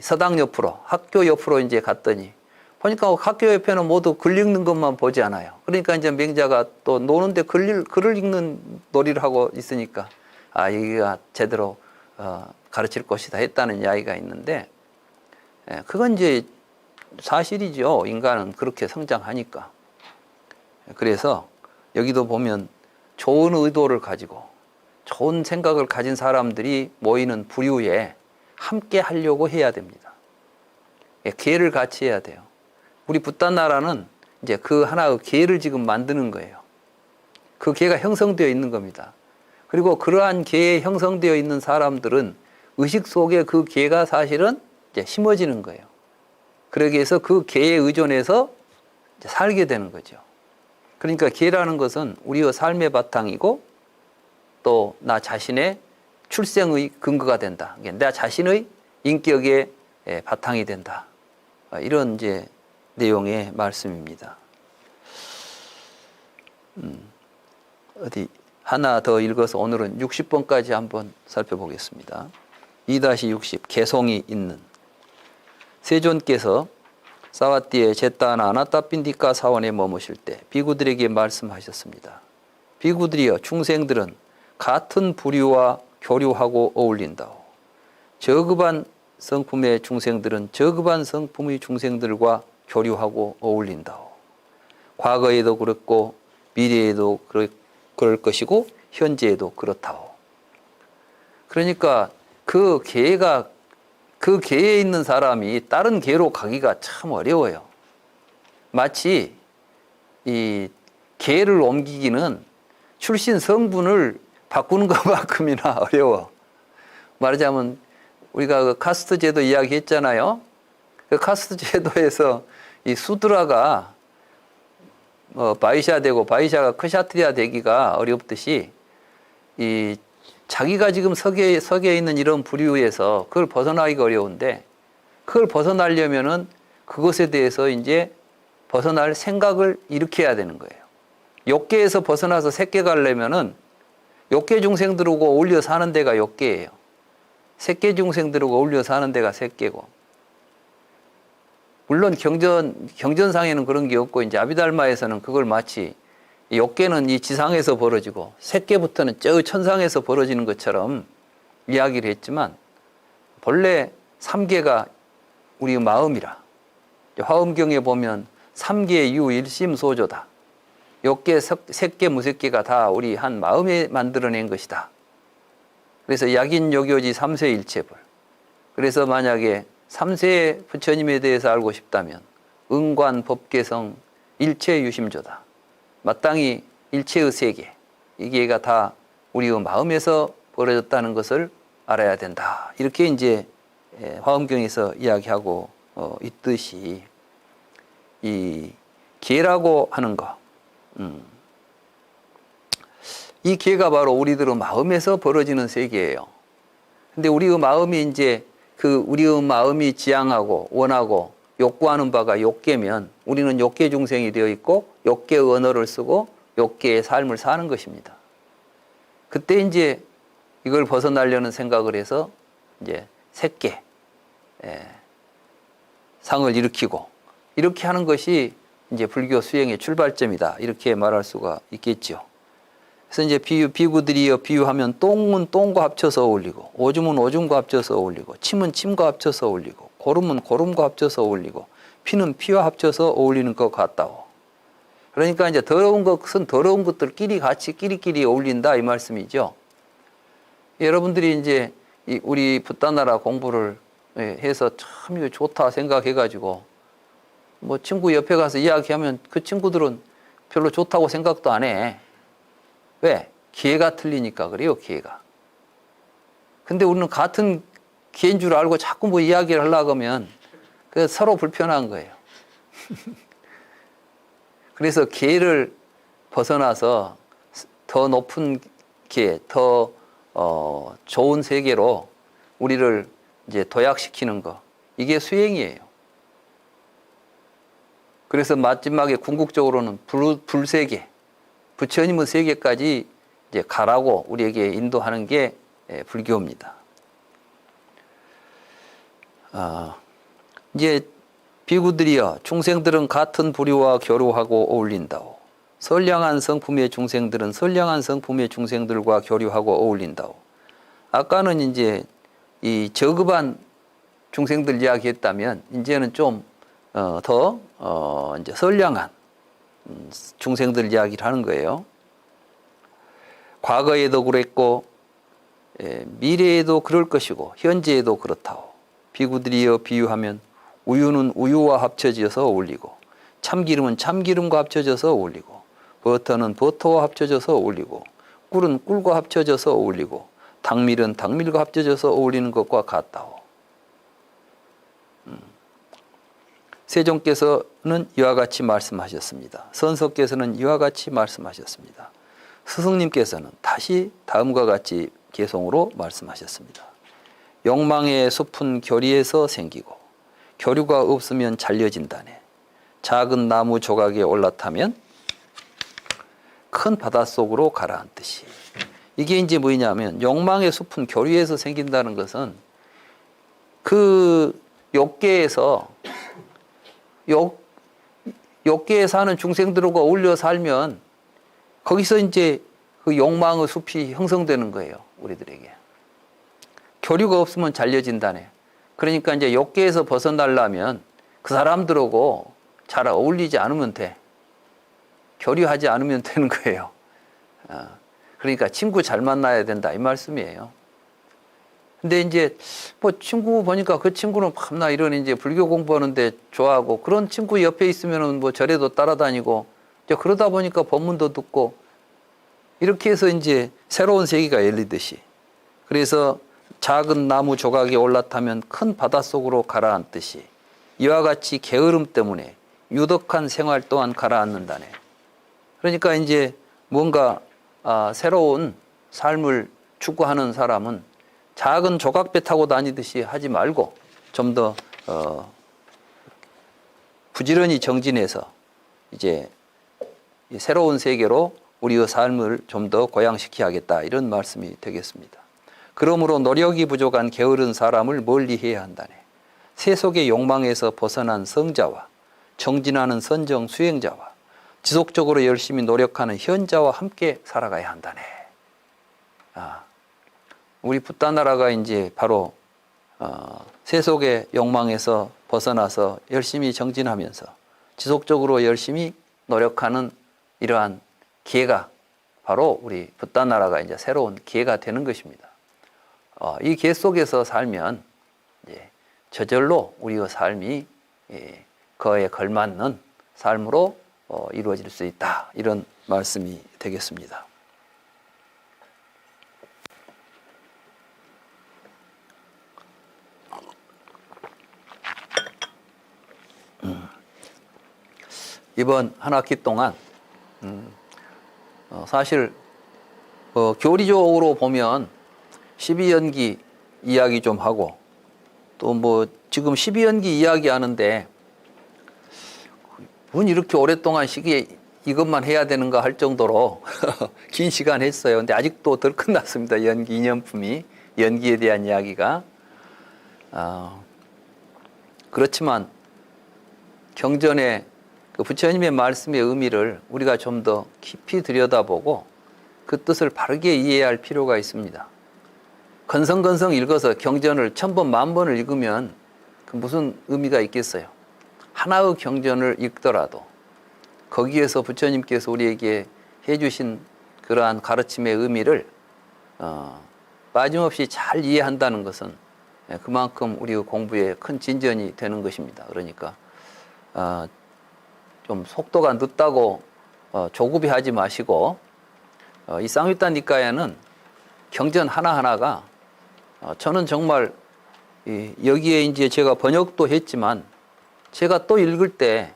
서당 옆으로 학교 옆으로 이제 갔더니 보니까 학교 옆에는 모두 글 읽는 것만 보지 않아요. 그러니까 이제 맹자가 또 노는데 글을 읽는 놀이를 하고 있으니까 여기가 제대로 가르칠 곳이다 했다는 이야기가 있는데, 그건 이제 사실이죠. 인간은 그렇게 성장하니까. 그래서 여기도 보면 좋은 의도를 가지고 좋은 생각을 가진 사람들이 모이는 부류에 함께 하려고 해야 됩니다. 기회를 같이 해야 돼요. 우리 붓단 나라는 이제 그 하나의 기회를 지금 만드는 거예요. 그 기회가 형성되어 있는 겁니다. 그리고 그러한 기회에 형성되어 있는 사람들은 의식 속에 그 기회가 사실은 이제 심어지는 거예요. 그러기 위해서 그 기회에 의존해서 이제 살게 되는 거죠. 그러니까 기회라는 것은 우리의 삶의 바탕이고 또 나 자신의 출생의 근거가 된다. 내 자신의 인격의 바탕이 된다. 이런 이제 내용의 말씀입니다. 어디 하나 더 읽어서 오늘은 60번까지 한번 살펴보겠습니다. 2-60 개송이 있는 세존께서 사와띠에 제따나 아나따핀디카 사원에 머무실 때 비구들에게 말씀하셨습니다. 비구들이여, 중생들은 같은 부류와 교류하고 어울린다오. 저급한 성품의 중생들은 저급한 성품의 중생들과 교류하고 어울린다오. 과거에도 그렇고 미래에도 그럴 것이고 현재에도 그렇다오. 그러니까 그 계에 있는 사람이 다른 계로 가기가 참 어려워요. 마치 이 계를 옮기기는 출신 성분을 바꾸는 것만큼이나 어려워. 말하자면 우리가 그 카스트 제도 이야기했잖아요. 그 카스트 제도에서 이 수드라가 바이샤 되고 바이샤가 크샤트리아 되기가 어렵듯이 이 자기가 지금 석에 있는 이런 부류에서 그걸 벗어나기가 어려운데, 그걸 벗어나려면은 그것에 대해서 이제 벗어날 생각을 일으켜야 되는 거예요. 욕계에서 벗어나서 색계 가려면은 욕계 중생들하고 어울려 사는 데가 욕계예요. 색계 중생들하고 어울려 사는 데가 색계고. 물론 경전상에는 그런 게 없고, 이제 아비달마에서는 그걸 마치 욕계는 이 지상에서 벌어지고 색계부터는 저 천상에서 벌어지는 것처럼 이야기를 했지만, 본래 삼계가 우리 마음이라. 화엄경에 보면 삼계 유 일심소조다. 욕계, 색계, 무색계가 다 우리 한 마음에 만들어낸 것이다. 그래서 약인 요교지 삼세일체불. 그래서 만약에 삼세 부처님에 대해서 알고 싶다면 응관 법계성 일체유심조다. 마땅히 일체의 세계, 이게가 다 우리의 마음에서 벌어졌다는 것을 알아야 된다. 이렇게 이제 화엄경에서 이야기하고 있듯이 이 기회라고 하는 거, 이 기회가 바로 우리들의 마음에서 벌어지는 세계예요. 근데 우리의 마음이 이제 우리의 마음이 지향하고 원하고 욕구하는 바가 욕계면 우리는 욕계 중생이 되어 있고 욕계의 언어를 쓰고 욕계의 삶을 사는 것입니다. 그때 이제 이걸 벗어나려는 생각을 해서 이제 색계, 상을 일으키고 이렇게 하는 것이 이제 불교 수행의 출발점이다. 이렇게 말할 수가 있겠죠. 그래서 이제 비구들이여 비유하면 똥은 똥과 합쳐서 어울리고 오줌은 오줌과 합쳐서 어울리고 침은 침과 합쳐서 어울리고 고름은 고름과 합쳐서 어울리고 피는 피와 합쳐서 어울리는 것 같다고. 그러니까 이제 더러운 것은 더러운 것들끼리 같이 끼리끼리 어울린다 이 말씀이죠. 여러분들이 이제 우리 붓다나라 공부를 해서 참 이거 좋다 생각해가지고 뭐 친구 옆에 가서 이야기하면 그 친구들은 별로 좋다고 생각도 안 해. 왜? 기회가 틀리니까 그래요, 기회가. 근데 우리는 같은 기회인 줄 알고 자꾸 뭐 이야기를 하려고 하면 그 서로 불편한 거예요. 그래서 기회를 벗어나서 더 높은 기회, 더 좋은 세계로 우리를 이제 도약시키는 거. 이게 수행이에요. 그래서 마지막에 궁극적으로는 불세계, 부처님의 세계까지 이제 가라고 우리에게 인도하는 게 불교입니다. 이제 비구들이여 중생들은 같은 부류와 교류하고 어울린다오. 선량한 성품의 중생들은 선량한 성품의 중생들과 교류하고 어울린다오. 아까는 이제 이 저급한 중생들 이야기했다면 이제는 좀 더 이제 선량한 중생들 이야기를 하는 거예요. 과거에도 그랬고 미래에도 그럴 것이고 현재에도 그렇다오. 비구들이여 비유하면 우유는 우유와 합쳐져서 어울리고 참기름은 참기름과 합쳐져서 어울리고 버터는 버터와 합쳐져서 어울리고 꿀은 꿀과 합쳐져서 어울리고 당밀은 당밀과 합쳐져서 어울리는 것과 같다오. 세종께서는 이와 같이 말씀하셨습니다. 선서께서는 이와 같이 말씀하셨습니다. 스승님께서는 다시 다음과 같이 개송으로 말씀하셨습니다. 욕망의 숲은 교리에서 생기고 교류가 없으면 잘려진다네. 작은 나무 조각에 올라타면 큰 바닷속으로 가라앉듯이. 이게 이제 뭐냐면 욕망의 숲은 교류에서 생긴다는 것은 그 욕계에서 욕계에 사는 중생들과 어울려 살면 거기서 이제 그 욕망의 숲이 형성되는 거예요. 우리들에게. 교류가 없으면 잘려진다네. 그러니까 이제 욕계에서 벗어나려면 그 사람들하고 잘 어울리지 않으면 돼. 교류하지 않으면 되는 거예요. 그러니까 친구 잘 만나야 된다 이 말씀이에요. 근데 이제 뭐 친구 보니까 그 친구는 밤나 이런 이제 불교 공부하는데 좋아하고 그런 친구 옆에 있으면은 뭐 절에도 따라다니고 이제 그러다 보니까 법문도 듣고 이렇게 해서 이제 새로운 세계가 열리듯이. 그래서 작은 나무 조각에 올라타면 큰 바닷속으로 가라앉듯이 이와 같이 게으름 때문에 유덕한 생활 또한 가라앉는다네. 그러니까 이제 뭔가 새로운 삶을 추구하는 사람은 작은 조각배 타고 다니듯이 하지 말고 좀 더 부지런히 정진해서 이제 새로운 세계로 우리의 삶을 좀 더 고양시켜야겠다 이런 말씀이 되겠습니다. 그러므로 노력이 부족한 게으른 사람을 멀리해야 한다네. 세속의 욕망에서 벗어난 성자와 정진하는 선정 수행자와 지속적으로 열심히 노력하는 현자와 함께 살아가야 한다네. 우리 붓다나라가 이제 바로 세속의 욕망에서 벗어나서 열심히 정진하면서 지속적으로 열심히 노력하는 이러한 기회가 바로 우리 붓다나라가 이제 새로운 기회가 되는 것입니다. 이 기회 속에서 살면 이제 저절로 우리의 삶이 그에 걸맞는 삶으로 이루어질 수 있다. 이런 말씀이 되겠습니다. 이번 한 학기 동안 사실 교리적으로 보면 12연기 이야기 좀 하고 또 뭐 지금 12연기 이야기 하는데 문 이렇게 오랫동안 시기에 이것만 해야 되는가 할 정도로 긴 시간 했어요. 근데 아직도 덜 끝났습니다. 연기 이념품이 연기에 대한 이야기가 그렇지만 경전에 그 부처님의 말씀의 의미를 우리가 좀 더 깊이 들여다보고 그 뜻을 바르게 이해할 필요가 있습니다. 건성건성 읽어서 경전을 1000번, 10,000번을 읽으면 그 무슨 의미가 있겠어요? 하나의 경전을 읽더라도 거기에서 부처님께서 우리에게 해주신 그러한 가르침의 의미를 빠짐없이 잘 이해한다는 것은 그만큼 우리의 공부에 큰 진전이 되는 것입니다. 그러니까 좀 속도가 늦다고 조급히 하지 마시고 이 쌍위따 니까야는 경전 하나하나가 저는 정말 여기에 이제 제가 번역도 했지만 제가 또 읽을 때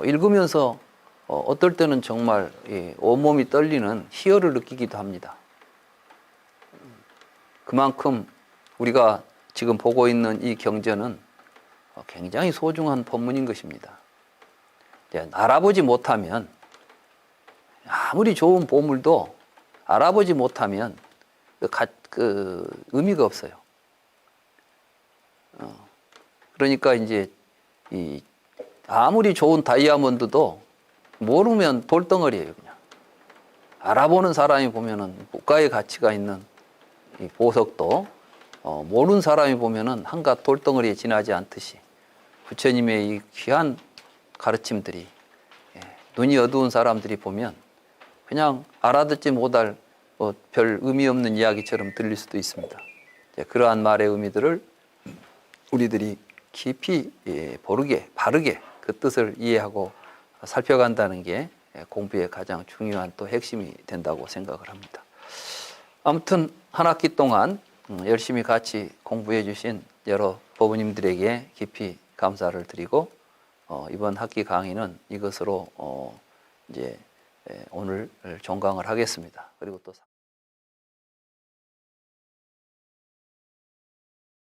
읽으면서 어떨 때는 정말 온몸이 떨리는 희열을 느끼기도 합니다. 그만큼 우리가 지금 보고 있는 이 경전은 굉장히 소중한 법문인 것입니다. 알아보지 못하면 아무리 좋은 보물도 알아보지 못하면 그 의미가 없어요. 그러니까 이제 아무리 좋은 다이아몬드도 모르면 돌덩어리예요, 그냥. 알아보는 사람이 보면은 국가의 가치가 있는 이 보석도 모르는 사람이 보면은 한갓 돌덩어리에 지나지 않듯이 부처님의 이 귀한 가르침들이 눈이 어두운 사람들이 보면 그냥 알아듣지 못할 별 의미 없는 이야기처럼 들릴 수도 있습니다. 그러한 말의 의미들을 우리들이 깊이 바르게 그 뜻을 이해하고 살펴간다는 게 공부의 가장 중요한 또 핵심이 된다고 생각을 합니다. 아무튼 한 학기 동안 열심히 같이 공부해 주신 여러 법우님들에게 깊이 감사를 드리고 이번 학기 강의는 이것으로 이제 오늘 종강을 하겠습니다. 그리고 또